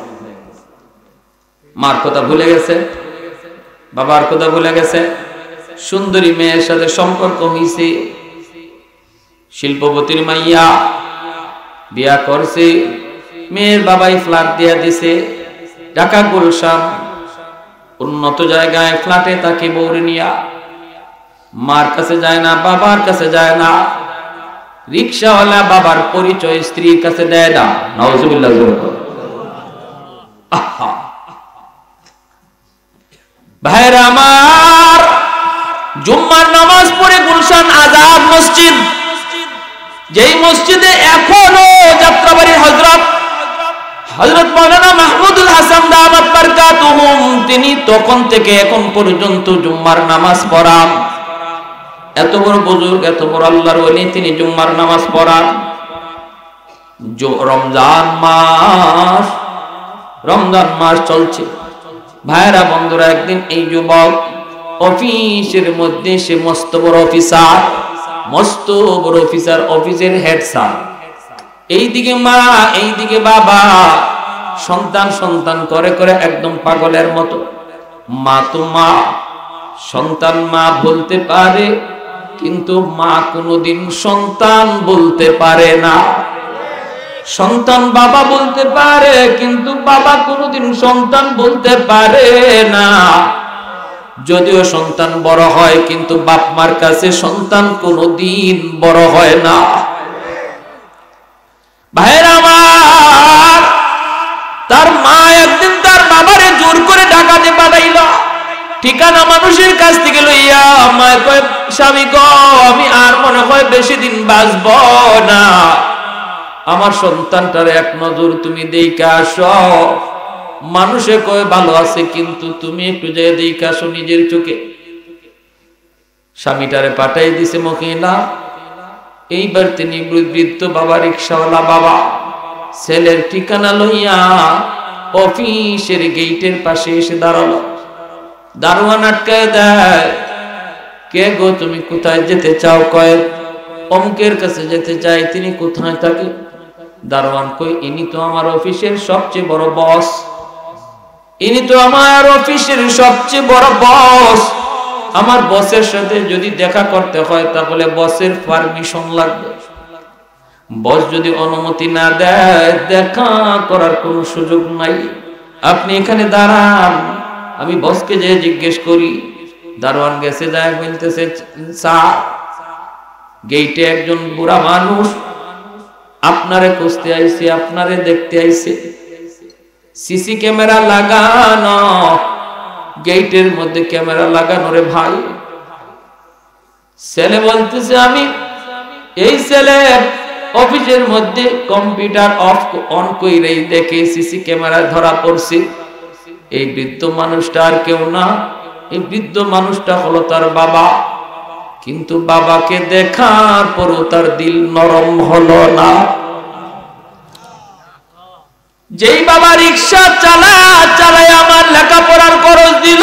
মার কথা ভুলে গেছে, বাবার কথা ভুলে গেছে। সুন্দরী মেয়ের সাথে সম্পর্ক হইছে, শিল্পপতির মাইয়া, বিয়া করছে। মেয়ের বাবাই ফ্ল্যাট দিয়া দিছে ঢাকা গুলশান উন্নত জায়গায়, ফ্ল্যাটে তাকে বউরে নিয়া। মার কাছে যায় না, বাবার কাছে যায় না। রিকশাওয়ালা বাবার পরিচয় স্ত্রীর কাছে দেয় না। নাউজুবিল্লাহ। ভাইরা আমার, জুম্মার নামাজ পড়ে গুলশান আজাদ মসজিদ, যেই মসজিদে এখনো যাত্রাবাড়ির হযরত মাওলানা মাহমুদুল হাসান দামাত বারকাতুহুম, তিনি তখন থেকে এখন পর্যন্ত জুম্মার নামাজ পড়ান। এত বড় বুজুর্গ, এত বড় আল্লাহর ওলি, তিনি জুম্মার নামাজ পড়ান। রমজান মাস চলছে। ভাইরা বন্ধুরা, একদিন এই যুবক অফিসের মধ্যে, সে মস্ত বড় অফিসার, মস্ত বড় অফিসার, অফিসের হেড স্যার। এইদিকে মা, এইদিকে বাবা, সন্তান সন্তান করে করে একদম পাগলের মতো। মা তো মা, সন্তান মা বলতে পারে, কিন্তু মা কোনোদিন সন্তান বলতে পারে না। সন্তান বাবা বলতে পারে, কিন্তু বাবা কোনোদিন সন্তান বলতে পারে না। যদিও সন্তান বড় হয়, কিন্তু বাপ মার কাছে সন্তান কোনোদিন বড় হয় না। ভাইরা আমার, তার মা একদিন তার বাবারে জোর করে ডাকাতে পাঠাইল, ঠিকানা মানুষের কাছ থেকে লইয়া। মা কয়, স্বামী গো, আমি আর মনে হয় বেশি দিন বাঁচব না, আমার সন্তানটার এক নজর তুমি দেখে আসো। মানুষে কয় ভালো আছে, কিন্তু তুমি একটু যে দেখে আসো নিজের চোখে। স্বামীটারে পাঠাই দিছে মহিলা। এইবার তিনি বৃদ্ধ বাবা, রিক্সাওয়ালা বাবা, ছেলের ঠিকানা লইয়া অফিসের গেটের পাশে এসে দাঁড়ালো। দারোয়ান আটকায় দেয়। কে গো, তুমি কোথায় যেতে চাও? কয়, অমুকের কাছে যেতে চাই। তিনি কোথায় থাকে? দারোয়ান কয়, ইনি তো আমার অফিসের সবচেয়ে বড় বস, ইনি তো আমার অফিসের সবচেয়ে বড় বস। আমার বসের সাথে যদি দেখা করতে হয় তাহলে বসের পারমিশন লাগবে। বস যদি অনুমতি না দেয় দেখা করার কোনো সুযোগ নাই। আপনি এখানে দাঁড়ান, আমি বসকে যে জিজ্ঞেস করি। দারোয়ান গেছে, যায় বলতেছে, স্যার, গেইটে একজন বুড়া মানুষ আপনারে খুঁজতে আইছে, আপনারে দেখতে আইছে। সিসি ক্যামেরা লাগানো, গেটের মধ্যে ক্যামেরা লাগানো রে ভাই। ছেলে বলতেছে, আমি এই ছেলে অফিসের মধ্যে কম্পিউটার অন কইরেই দেখে সিসি ক্যামেরা ধরা পড়ছে। এই বৃদ্ধ মানুষটা আর কেউ না, এই বৃদ্ধ মানুষটা হলো তার বাবা। কিন্তু বাবাকে দেখার পরও তার দিল নরম হলো না। যেই বাবা রিক্সা চালায় আমার লেখাপড়ার খরচ দিল,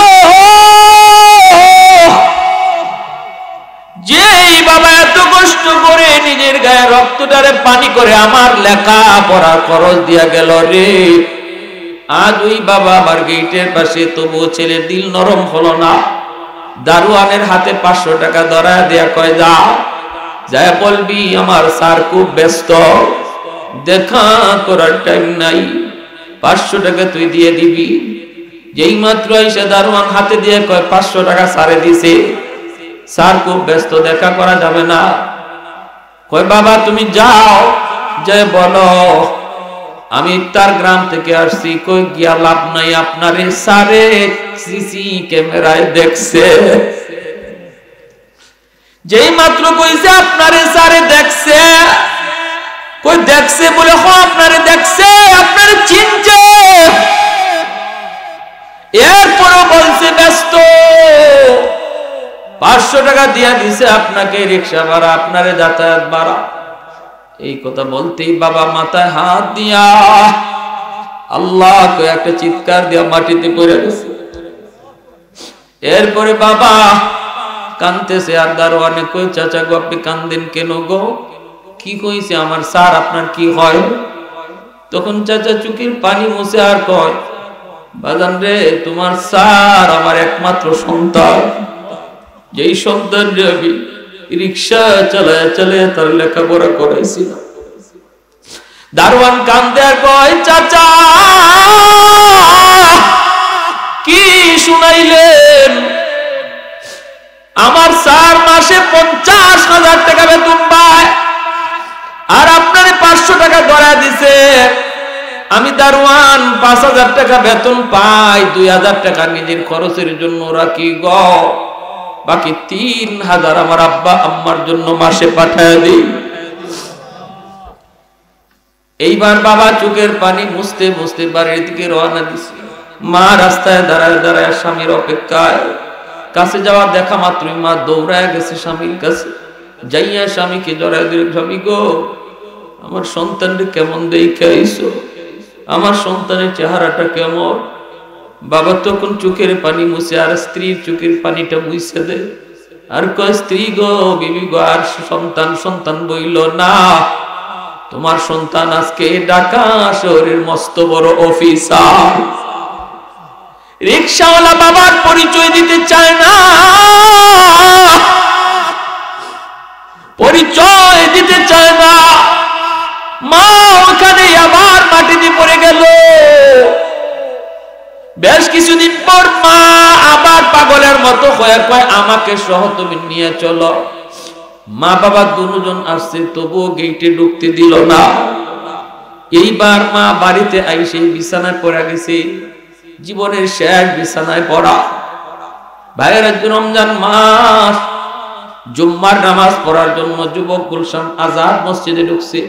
যেই বাবা এত কষ্ট করে নিজের গায়ে রক্তটারে পানি করে আমার লেখাপড়ার খরচ দিয়া গেল রে, আজ ওই বাবা আমার গেটের পাশে, তবুও ছেলের দিল নরম হলো না। দারোয়ানের হাতে 500 টাকা ধরায় দেয়া কয়, যা বলবি আমার স্যার খুব ব্যস্ত, দেখা করার টাইম নাই, 500 টাকা তুই দিয়ে দিবি। যেই মাত্র এসে দারোয়ান হাতে দিয়ে কয় 500 টাকা স্যারে দিছে, স্যার খুব ব্যস্ত, দেখা করা যাবে না। কয়, বাবা তুমি যাও, যে বলো আমি তার গ্রাম থেকে আসছি। কই, গিয়া লাভ নাই, আপনারে স্যারে সিসি ক্যামেরায় দেখছে। যেই মাত্র কইছে আপনারে স্যারে দেখছে, কই দেখছে বলে, হ আপনারে দেখছে, আপনারে চিনছে। এরপরও বলছে ব্যস্ত, 500 টাকা দিয়া দিছে আপনাকে রিক্সা ভাড়া, আপনারে যাতায়াত ভাড়া। এই কথা বলতেই বাবা মাথায় হাত দিয়া আল্লাহ কই একটা চিৎকার দিয়া মাটিতে পড়ে গেছে। এরপরে বাবা কাঁদতেছে, আর দারোয়ানে কই, চাচা গো আপনি কান্দেন কেন গো? কি কইছে আমার স্যার, আপনার কি হয়? তখন চাচা চোখের পানি মুছে আর কয়, বাজান রে, তোমার স্যার আমার একমাত্র সন্তান, যেই সন্তান রে আমি রিক্সা চালায় তার লেখাপড়া করাইছিল। দারোয়ান কান্দে আর কয়, চাচা কি শুনাইলেন? আমার স্যার মাসে 50,000 টাকা বেতন পায়, আর আপনারে 500 টাকা ধরা দিছে। আমি দারোয়ান 5,000 টাকা বেতন পাই, 2,000 টাকা নিজের খরচের জন্য রাখি গো, বাকি 3,000 আমার আব্বা আম্মার জন্য মাসে পাঠায় দিই। এইবার বাবা চোখের পানি মুছতে মুছতে বাড়ির দিকে রওনা দিছে। মা রাস্তায় দাঁড়ায় স্বামীর অপেক্ষায়। কাছে যাওয়া দেখা মাত্রই মা দৌড়ায় গেছে স্বামীর কাছে, যাইয়া স্বামীকে জড়ায় দিল, স্বামী গো আমার সন্তানকে কেমন দেখে আইছো, আমার সন্তানের চেহারাটা কেমন? বাবা তখন চোখের পানি মুছে আর স্ত্রীর চোখের পানিটা মুছে দেয়, আর কয়, স্ত্রী গো, বিবি গো, আর সন্তান বইল না, তোমার সন্তান আজকে ঢাকা শহরের মস্ত বড় অফিসার। রিকশাওয়ালা বাবার পরিচয় দিতে চায় না, পরিচয় দিতে চায় না। মা ওখানে আবার মাটিতে পড়ে গেল। বেশ কিছুদিন পর মা আবার পাগলের মতো হয়ে কয় আমাকে সহ তুমি নিয়ে চলো। মা বাবা দুজন আসছে, তবুও গেটে ঢুকতে দিল না। এইবার মা বাড়িতে আইসে বিছানায় পড়া গেছে, জীবনের শেষ বিছানায় পড়া। ভাইয়ের রমজান মাস, জুম্মার নামাজ পড়ার জন্য যুবক গুলশান আজাদ মসজিদে ঢুকছে।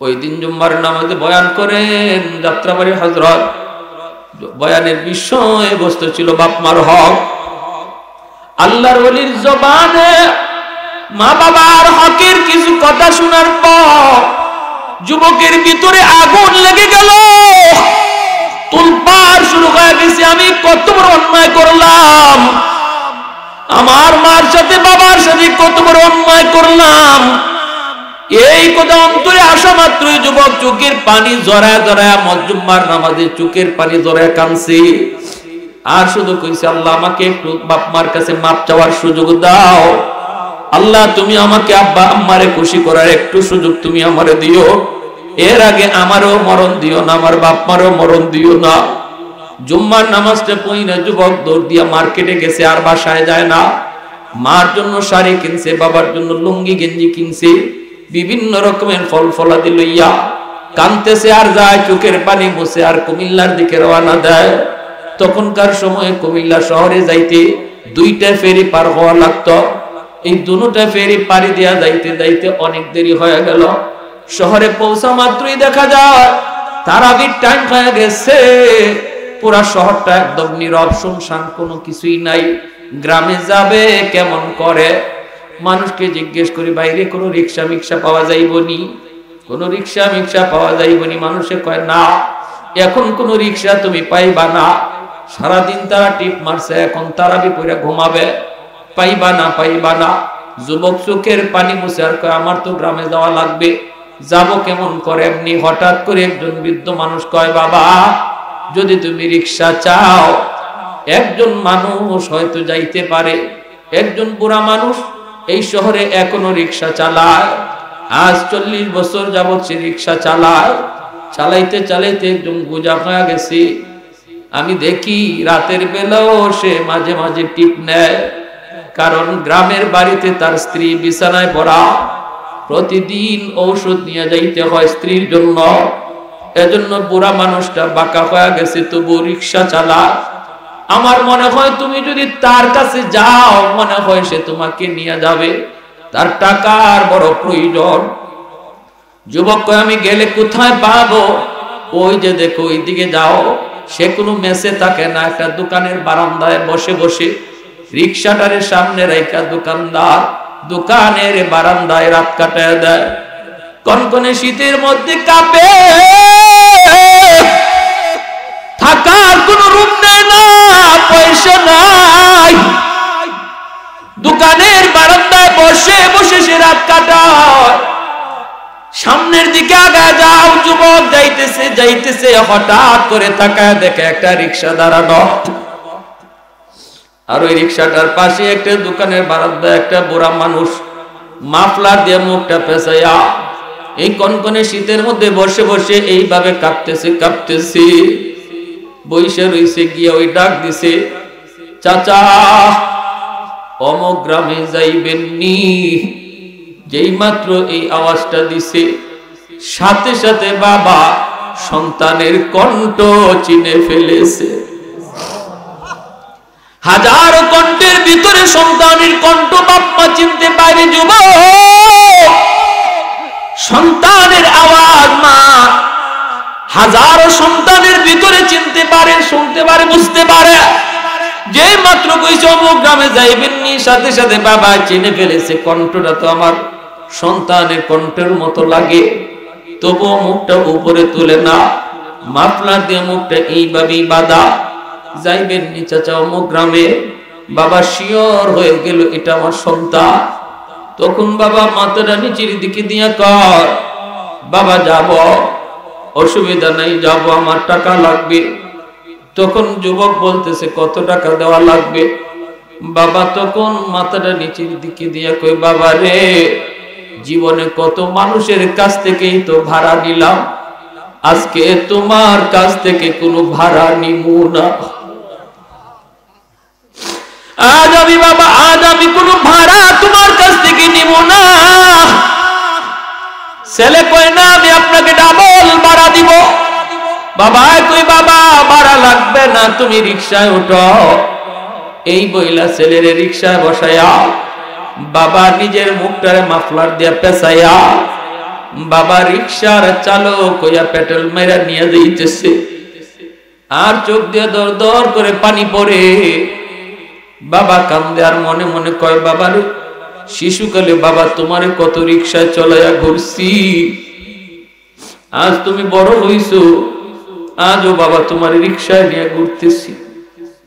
ওই দিন জুম্মার নামাজে বয়ান করেন যাত্রাবাড়ি হযরত। বয়ানের বিষয় বস্তু ছিল বাপ মার হক। আল্লাহর ওলির জবানে মা বাবার হকের কিছু কথা শোনার পর যুবকের ভিতরে আগুন লেগে গেল, তুলপার শুরু হয়ে গেছে। আমি কত বড় অন্যায় করলাম, আমার মার সাথে বাবার সাথে কত বড় অন্যায় করলাম। এই কথা অন্তরে আসা মাত্রই যুবক চোখের পানি জড়ায় জড়ায় জুম্মার নামাজে চোখের পানি জড়ায় কাঁদছে। আর শুধু কইছে, আল্লাহ আমাকে একটু বাপ মার কাছে মাপ চাওয়ার সুযোগ দাও। আল্লাহ তুমি আমাকে আব্বা আম্মারে খুশি করার একটু সুযোগ তুমি আমারে দিও। এর আগে আমারও মরণ দিও না, আমার বাপ মারও মরণ দিও না। জুম্মার নামাজটা পড়িনা যুবক দৌড় দিয়া মার্কেটে গেছে, আর বাসায় যায় না। মার জন্য শাড়ি কিনছে, বাবার জন্য লুঙ্গি গেঞ্জি কিনছে, বিভিন্ন রকমের ফল ফলাদি লইয়া কানতেছে আর যায়, চোখের পানি মুছে আর কুমিল্লার দিকে রওনা দেয়। তখনকার সময়ে কুমিল্লা শহরে যাইতে 2টা ফেরি পার হওয়া লাগতো। এই দুটা ফেরি পাড়ি দিয়া যাইতে যাইতে অনেক দেরি হয়ে গেল। শহরে পৌঁছা মাত্রই দেখা যায় তারাবির টাইম হয়ে গেছে। পুরা শহরটা একদম নীরব, শুনশান, কোনো কিছুই নাই। গ্রামে যাবে কেমন করে? মানুষকে জিজ্ঞেস করি বাইরে কোনো রিক্সা মিক্সা পাওয়া যাইবনি, কোনো রিক্সা মিক্সা পাওয়া যাইবনি। মানুষে কয় না, এখন কোনো রিক্সা তুমি পাইবা না। সারাদিন তারা টিপ মারছে, এখন তারাবি পড়ে ঘুমাবে, পাইবা না পাইবা না। যুবক চোখের পানি মুছে আর কয় আমার তো গ্রামে যাওয়া লাগবে, যাব কেমন করে? এমনি হঠাৎ করে একজন বৃদ্ধ মানুষ কয়, বাবা যদি তুমি রিক্সা চাও, একজন মানুষ হয়তো যাইতে পারে। একজন বুড়া মানুষ এই শহরে এখনো রিক্সা চালায়, আজ 40 বছর যাবত সে রিক্সা চালায়। চালাইতে চালাইতে একদম গোজা হয়ে গেছে। আমি দেখি রাতের বেলাও সে মাঝে মাঝে টিপ নেয়, কারণ গ্রামের বাড়িতে তার স্ত্রী বিছানায় পড়া, প্রতিদিন ঔষধ নিয়ে যাইতে হয় স্ত্রীর জন্য। এজন্য বুড়া মানুষটা বাঁকা হয়ে গেছে, তবু রিক্সা চালায়। আমার মনে হয় তুমি যদি তার কাছে যাও, মনে হয় সে তোমাকে নিয়ে যাবে, তার টাকার বড় প্রয়োজন। যুবক কয় আমি গেলে কোথায় পাবো? ওই যে দেখো ওই দিকে যাও। সে কোনো মেসে থাকে না, একটা দোকানের বারান্দায় বসে বসে রিক্সাটারের সামনে রেখা দোকানদার দোকানের বারান্দায় রাত কাটায় দেয়। কনকনে শীতের মধ্যে কাঁপে, থাকার কোনো রুম নেই, না পয়সা নাই। দোকানের বারান্দায় বসে বসে সে রাত কাটায়। সামনের দিকে আগায় যাও, যুবক যাইতেছে যাইতেছে, হঠাৎ করে তাকায় দেখে একটা রিক্সা দাঁড়ানো। আর ওই রিক্সাটার পাশে একটা দোকানের বারান্দায় একটা বুড়া মানুষ মাফলার দিয়ে মুখটা পেঁচাইয়া এই কনকনে শীতের মধ্যে বসে বসে এইভাবে কাঁপতেছে কাঁপতেছে। বইসে রইছে, গিয়ে ওই ডাক দিছে, চাচা অমুক গ্রামে যাইবেননি। যেই মাত্র এই আওয়াজটা দিছে, সাথে সাথে বাবা সন্তানের কণ্ঠ চিনে ফেলেছে। হাজারো কণ্ঠের ভিতরে সন্তানের কণ্ঠ বাপ্পা চিনতে পারে। যুবক সন্তানের আওয়াজ মা হাজারো সন্তানের ভিতরে চিনতে পারে, শুনতে পারে, বুঝতে পারে। যে মাত্র কইছে অমুক গ্রামে যাইবেননি, সাথে সাথে বাবা চিনে ফেলেছে, কণ্ঠটা তো আমার সন্তানের কণ্ঠের মতো লাগে। তবুও মুখটা উপরে তুলে না, মাফলার দিয়ে মুখটা এইভাবেই বাঁধা। যাইবেননি চাচা অমুক গ্রামে। বাবা শিওর হয়ে গেল এটা আমার সন্তান। তখন বাবা মাথাটা নিচের দিকে দিয়ে কর, বাবা যাব, অসুবিধা নাই, যাব, আমার টাকা লাগবে। তখন যুবক বলতেছে কত টাকা দেওয়া লাগবে? বাবা তখন মাথাটা নিচের দিকে দিয়ে কই, বাবা রে জীবনে কত মানুষের কাছ থেকেই তো ভাড়া নিলাম, আজকে তোমার কাছ থেকে কোনো ভাড়া নিব না। আজ আমি কোনো ভাড়া তোমার কাছ থেকে নিব না। ছেলে কয় না আমি আপনাকে ডাবল ভাড়া দিব। বাবা কই বাবা ভাড়া লাগবে না, তুমি রিকশায় ওঠো। এই বইলা ছেলেরে রিকশায় বসায়া বাবা নিজের মুখটারে মাফলার দিয়া পেঁচাইয়া বাবা রিকশার চালক হইয়া পেট্রোল মেরা নিয়ে যাইতেছে। আর চোখ দিয়ে দর দর করে পানি পড়ে। বাবা কান্দে আর মনে মনে কয় বাবার শিশুকালে বাবা তোমারে কত রিকশায় চলাইয়া ঘুরছি, আজ তুমি বড় হইছো, আজও বাবা তোমার রিকশায় নিয়ে ঘুরতেছি।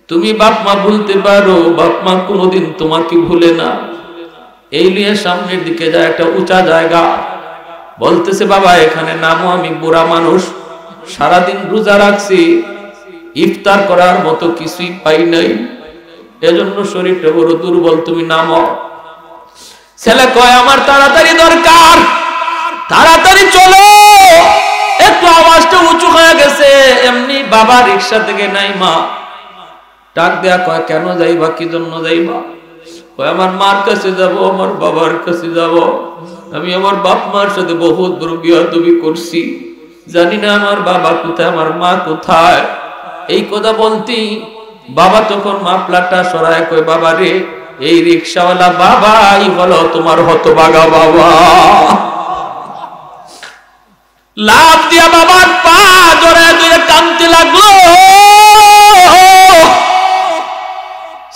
তুমি বাপ মা ভুলতে পারো, বাপ মা কোনোদিন তোমাকে ভুলে না। এই নিয়ে সামনের দিকে যায় একটা উঁচা জায়গা, বলতেছে বাবা এখানে নামো, আমি বুড়া মানুষ, সারাদিন রোজা রাখছি, ইফতার করার মতো কিছুই পাই নাই, এজন্য শরীরটা বড় দুর্বল, তুমি নামো। ছেলে কয় আমার তাড়াতাড়ি দরকার, তাড়াতাড়ি চলো। একটু আওয়াজটা উঁচু হয়ে গেছে, এমনি বাবা রিকশা থেকে নাই মা ডাক দেয়া কয় কেন যাইবা, কি জন্য যাইবা? কয় আমার মার কাছে যাব, আমার বাবার কাছে যাব। আমি আমার বাপ মার সাথে বহুত বড় বিয়াদবি করছি, জানি না আমার বাবা কোথায়, আমার মা কোথায়। এই কথা বলতি বাবা তখন মাফলারটা সরায় কয় বাবা রে, এই রিকশাওয়ালা বাবাই হলো তোমার হতভাগা বাবা। লাভ দিয়া বাবার পা জড়ায় ধরে কাঁদতে লাগলো।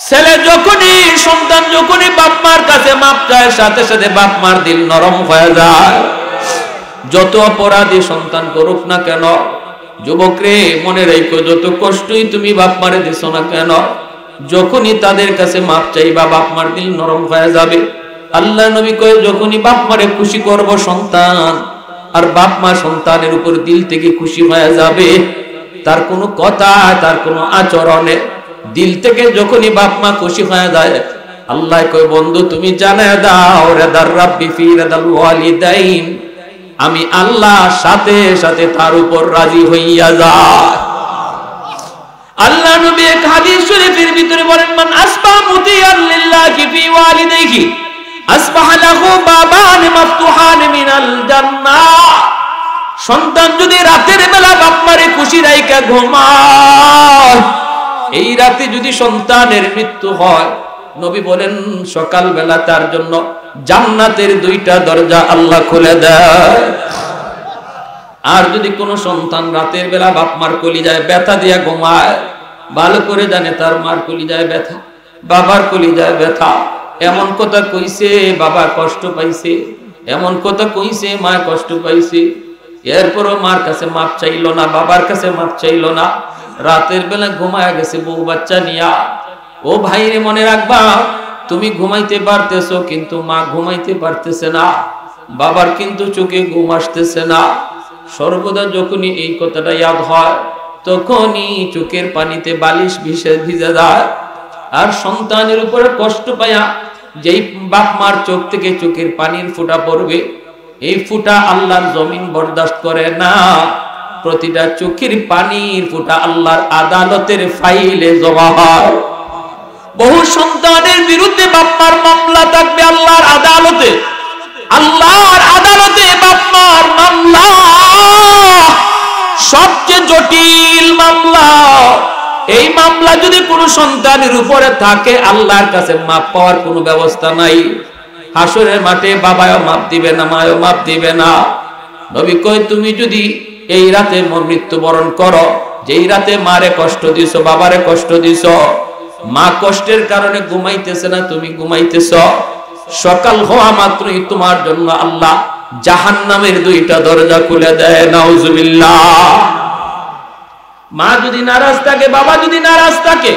ছেলে যখনই সন্তান যখনই বাপ মার কাছে মাপ চায়, সাথে সাথে বাপ মার দিল নরম হয়ে যায়। যত অপরাধী সন্তান করুক না কেন, যুবক রে মনে রেখো, যত কষ্টই তুমি বাপ মারে দিছো না কেন, যখনই তাদের কাছে মাপ চাইবা বাপ মার দিল নরম হয়ে যাবে। আল্লাহ নবী কয়ে যখনই বাপ মারে খুশি করব সন্তান, আর বাপ মা সন্তানের উপর দিল থেকে খুশি হয়ে যাবে। তার কোনো কথা, তার কোনো আচরণে দিল থেকে যখনই বাপ মা খুশি হয়ে যায়, আল্লাহ কয় বন্ধু তুমি জানায় দাও রেদার রাব্বি ফি রেদাল ওয়ালিদাইন, আমি আল্লাহ সাথে সাথে তার উপর রাজি হইয়া যায়। আল্লাহ নবী এক হাদিস শরীফের ভিতরে বলেন মান আসবাহ মুতিয়ান লিল্লাহি ফি ওয়ালিদাইহি আসবাহ লাহু বাবান মাফতুহান মিনাল জান্নাহ। সন্তান যদি রাতের বেলা বাপ মারে খুশি রাইখা ঘুমায়, এই রাতে যদি সন্তানের মৃত্যু হয়, নবী বলেন সকাল বেলা তার জন্য জান্নাতের দুইটা দরজা আল্লাহ খুলে দেয়। আর যদি কোনো সন্তান রাতের বেলা বাপ মার কলিজায় ব্যথা দিয়া ঘুমায়, ভালো করে জানে তার মার কলিজায় ব্যথা, বাবার কলিজায় ব্যথা। এমন কথা কইছে বাবা কষ্ট পাইছে, এমন কথা কইছে মা কষ্ট পাইছে, এরপরও মার কাছে মাপ চাইলো না, বাবার কাছে মাপ চাইলো না, রাতের বেলা ঘুমায় গেছে বউ বাচ্চা নিয়া। ও ভাইরে মনে রাখবা, তুমি ঘুমাইতে পারতেছো কিন্তু মা ঘুমাইতে পারতেছে না, বাবার কিন্তু চোখে ঘুম আসতেছে না। সর্বদা যখনই এই কথাটা ইয়াদ হয়, তখনই চোখের পানিতে বালিশ ভিজে যায়। আর সন্তানের উপরে কষ্ট পায়া যেই বাপ মার চোখ থেকে চোখের পানির ফোঁটা পড়বে, এই ফোঁটা আল্লাহর জমিন বরদাস্ত করে না। প্রতিটা চোখের পানির ফোঁটা আল্লাহর আদালতের ফাইলে জমা হয়। বহু সন্তানের বিরুদ্ধে বাপ মার মামলা থাকবে আল্লাহর আদালতে, আল্লাহর আদালতে বাপ মার মামলা সবচেয়ে জটিল মামলা। এই মামলা যদি কোনো সন্তানের উপরে থাকে, আল্লাহর কাছে মাপ পাওয়ার কোনো ব্যবস্থা নাই। হাসরের মাঠে বাবাও মাপ দিবে না, মাও মাপ দিবে না। নবী কয় তুমি যদি এই রাতে মৃত্যুবরণ করো, যেই রাতে মারে কষ্ট দিছো, বাবারে কষ্ট দিছো, মা কষ্টের কারণে ঘুমাইতেছে না, তুমি ঘুমাইতেছ, সকাল হওয়া মাত্রই তোমার জন্য আল্লাহ জাহান্নামের দুইটা দরজা খুলে দেয়। নাউজুবিল্লাহ। মা যদি নারাজ থাকে, বাবা যদি নারাজ থাকে,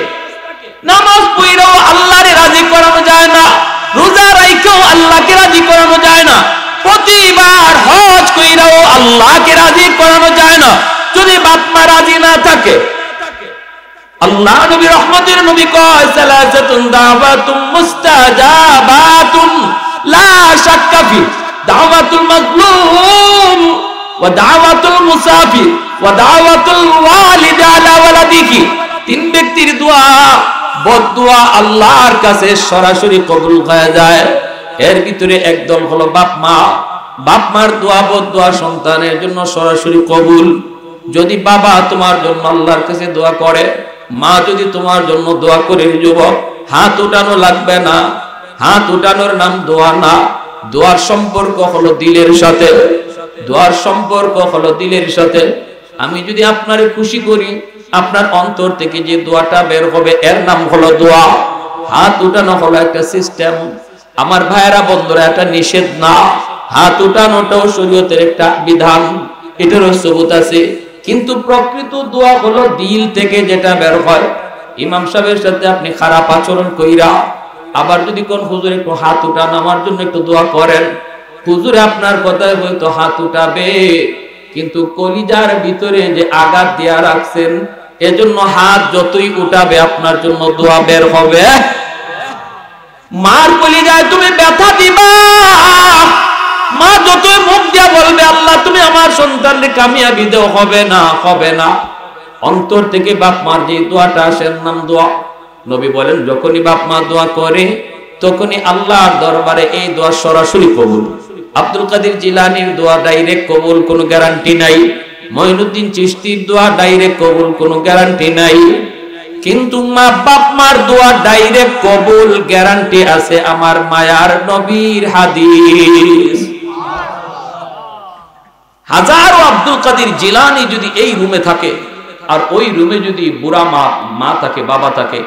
নামাজ পড়েও আল্লাহরে রাজি করানো যায় না, রোজা রাইখেও আল্লাহকে রাজি করানো যায় না, প্রতিবার হজ কইরাও আল্লাহকে রাজি করানো যায় না যদি বাপ মা রাজি না থাকে। আল্লাহ নবী রহমতের নবী কয় সালাসাতুন দাওয়াতুম মুস্তাজাবাতুন লা শাক্কা ফি দাওয়াতুল মাজলুম ওয়া দাওয়াতুল মুসাফির ওয়া দাওয়াতুল ওয়ালিদ আলা ওয়ালাদিহি। তিন ব্যক্তির দোয়া বদদুয়া আল্লাহর কাছে সরাসরি কবুল হয়ে যায়। এর ভিতরে একদল হলো বাপ মা। বাপ মার দোয়া বদদুয়া সন্তানের জন্য সরাসরি কবুল। যদি বাবা তোমার জন্য আল্লাহর কাছে দোয়া করে, মা যদি তোমার জন্য দোয়া করে, যুবক হাত উঠানো লাগবে না। হাত উঠানোর নাম দোয়া না। দোয়ার সম্পর্ক হলো দিলের সাথে। দোয়ার সম্পর্ক হলো দিলের সাথে। আমি যদি আপনারে খুশি করি, আপনার অন্তর থেকে যে দোয়াটা বের হবে এর নাম হলো দোয়া। হাত উঠানো হলো একটা সিস্টেম। আমার ভাইয়েরা বন্ধুরা, এটা নিষেধ না। হাত উঠানোটাও শরীয়তের একটা বিধান, এটারও সবুত আছে। কিন্তু প্রকৃত দোয়া হলো দিল থেকে যেটা বের হয়। ইমাম সাহেবের সাথে আপনি খারাপ আচরণ কইরা আবার যদি কোন হুজুর একটু হাত উঠান, আমার জন্য একটু দোয়া করেন, হুজুর আপনার কথায় হয়তো হাত উঠাবে, কিন্তু কলিজার ভিতরে যে আঘাত দেয়া রাখছেন, এজন্য হাত যতই উঠাবে আপনার জন্য দোয়া বের হবে। মার কলিজায় তুমি ব্যথা দিবা, মা যতই মুখ দিয়া বলবে আল্লাহ তুমি আমার সন্তানকে কামিয়াবি দাও, হবে না, হবে না। অন্তর থেকে বাপ মার যে দোয়াটা আসে নাম দোয়া। নবী বলেন যখনই বাপ মা দোয়া করে তখনই আল্লাহর দরবারে এই দোয়া সরাসরি কবুল। আব্দুল কাদের জিলানীর দোয়া ডাইরেক্ট কবুল, কোনো গ্যারান্টি নাই। মঈনুদ্দিন চিশতির দোয়া ডাইরেক্ট কবুল, কোনো গ্যারান্টি নাই। কিন্তু মা বাপ মার দোয়া ডাইরেক্ট কবুল গ্যারান্টি আছে আমার মায়ার নবীর হাদিস। হাজারো আব্দুল কাদের জিলানী যদি এই রুমে থাকে আর ওই রুমে যদি বুড়া মা থাকে, বাবা থাকে,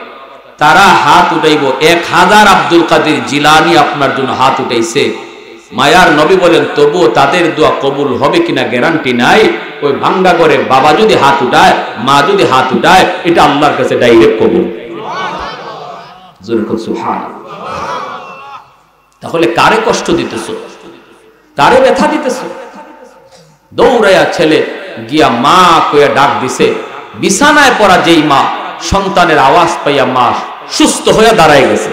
তারা হাত উঠাইব। 1000 আব্দুল কাদের জিলানী আপনার জন্য হাত উঠাইছে। মায়ার নবী বলেন তবুও তাদের দোয়া কবুল হবে কিনা গ্যারান্টি নাই। ওই ভাঙ্গা করে বাবা যদি হাত উঠায়, মা যদি হাত উঠায়, এটা আল্লাহর কাছে ডাইরেক্ট কবুল। তাহলে কারে কষ্ট দিতেছো, কারে ব্যথা দিতেছো? দৌড়াইয়া ছেলে গিয়া মা কইয়া ডাক দিছে। বিছানায় পড়া যেই মা সন্তানের আওয়াজ পাইয়া মা সুস্থ হয়ে দাঁড়ায় গেছে,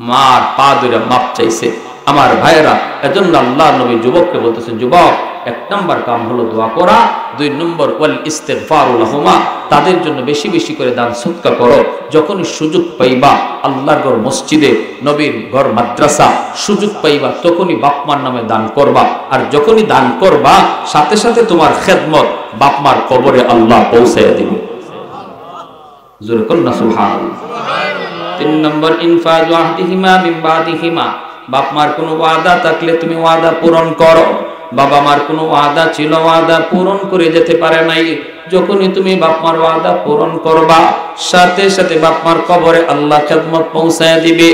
মার পা ধরে মাপ চাইছে। আমার ভাইয়েরা, এজন্য আল্লাহর নবী যুবককে বলতেছেন, যুবক 1 নম্বর কাম হলো দোয়া করা, 2 নম্বর ওয়াল ইস্তিগফারু লাহুমা, তাদের জন্য বেশি বেশি করে দান সদকা করো। যখনই সুযোগ পাইবা আল্লাহর ঘর মসজিদে, নবীর ঘর মাদ্রাসা সুযোগ পাইবা, তখনই বাপ মার নামে দান করবা। আর যখনই দান করবা সাথে সাথে তোমার খেদমত বাপ মার কবরে আল্লাহ পৌঁছাইয়া দিবে। জোরে কন্না সুবহানাল্লাহ। 3 নম্বর ইনফাযু আহদিহিমা মিন বাদিহিমা, বাপ মার কোনো ওয়াদা থাকলে তুমি ওয়াদা পূরণ করো। বাবা মার কোনো ওয়াদা ছিল, ওয়াদা পূরণ করে যেতে পারে নাই, যখনই তুমি বাপ মার ওয়াদা পূরণ করবা সাথে সাথে বাপ মার কবরে আল্লাহ খেদমত পৌঁছায় দিবে।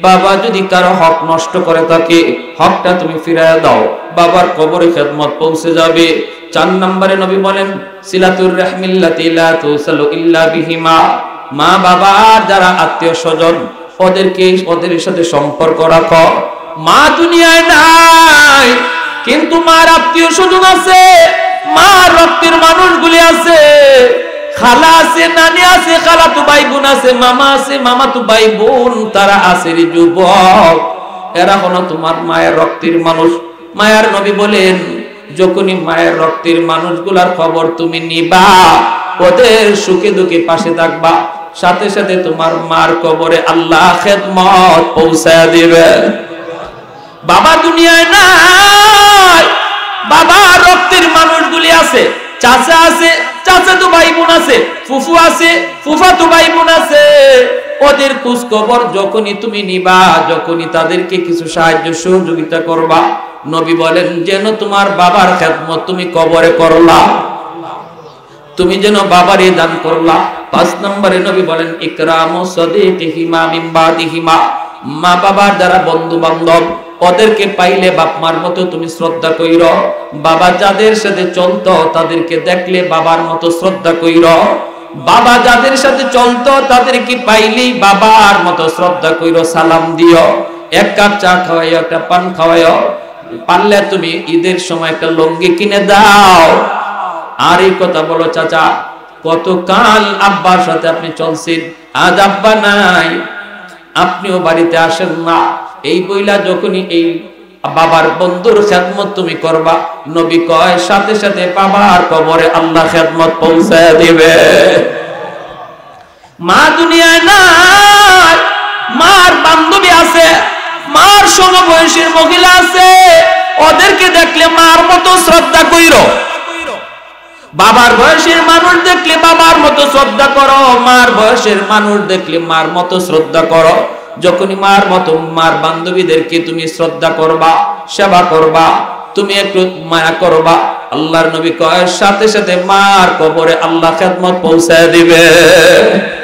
বাবা যদি কারো হক নষ্ট করে থাকে, হকটা তুমি ফিরায় দাও, বাবার কবরে খেদমত পৌঁছে যাবে। 4 নম্বরে নবী বলেন সিলাতুর রাহমিল্লাতি লা তুসালু ইল্লা বিহিমা, মা বাবা যারা আত্মীয় স্বজন ওদের সাথে সম্পর্ক রাখো। মা দুনিয়ায় নাই, কিন্তু মার আত্মীয় স্বজন আছে, মার রক্তের মানুষগুলি আছে, খালা আছে, নানি আছে, খালাতো ভাই বোন আছে, মামা আছে, মামাতো ভাই বোন, তারা আছে রে যুবক, এরা হলো তোমার মায়ের রক্তের মানুষ। মায়ের নবী বলেন যখনই মায়ের রক্তের মানুষগুলার খবর তুমি নিবা, ওদের সুখে দুঃখে পাশে থাকবা, সাথে সাথে তোমার মার কবরে আল্লাহ খেদমত পৌঁছায় দিবে। বাবা দুনিয়ায় নাই, বাবা রক্তের মানুষগুলি আছে, চাচা আছে, চাচাতো ভাই বোন আছে, ফুফু আছে, ফুফাতো ভাই বোন আছে, ওদের খোঁজ খবর যখনই তুমি নিবা, যখনই তাদেরকে কিছু সাহায্য সহযোগিতা করবা, নবী বলেন যেন তোমার বাবার খেদমত তুমি কবরে করলা, তুমি যেন বাবারই দান করলা। 5 নম্বরে নবী বলেন ইকরামু সাদিকিহিমা মিন বাদিহিমা, মা বাবার যারা বন্ধু বান্ধব ওদেরকে পাইলে বাপ মার মতো তুমি শ্রদ্ধা কইরো। বাবা যাদের সাথে চলতো তাদেরকে দেখলে বাবার মতো শ্রদ্ধা কইরো। বাবা যাদের সাথে চলতো তাদেরকে পাইলেই বাবার মতো শ্রদ্ধা কইরো, সালাম দিও, 1 কাপ চা খাওয়াইও, একটা পান খাওয়াইও, পারলে তুমি ঈদের সময় একটা লুঙ্গি কিনে দাও। আর এই কথা বলো চাচা, কতকাল আব্বার সাথে আপনি চলছেন, আজ আব্বা নাই, আপনিও বাড়িতে আসেন না, এই বইলা যখনই এই বাবার বন্ধুর খেদমত তুমি করবা। নবী কয় সাথে সাথে বাবার কবরে আল্লাহ খেদমত পৌঁছায় দিবে। মা দুনিয়ায় নাই, মার বান্ধবী আছে, মার সমবয়সীর মহিলা আছে, ওদেরকে দেখলে মার মতো শ্রদ্ধা কইরো। বাবার বয়সের মানুষ দেখলে বাবার মতো শ্রদ্ধা করো, মার বয়সের মানুষ দেখলে মার মতো শ্রদ্ধা করো। যখনই মার মতো মার বান্ধবীদেরকে তুমি শ্রদ্ধা করবা, সেবা করবা, তুমি একটু মায়া করবা, আল্লাহর নবী কয় সাথে সাথে মার কবরে আল্লাহ খেদমত পৌঁছায় দিবে।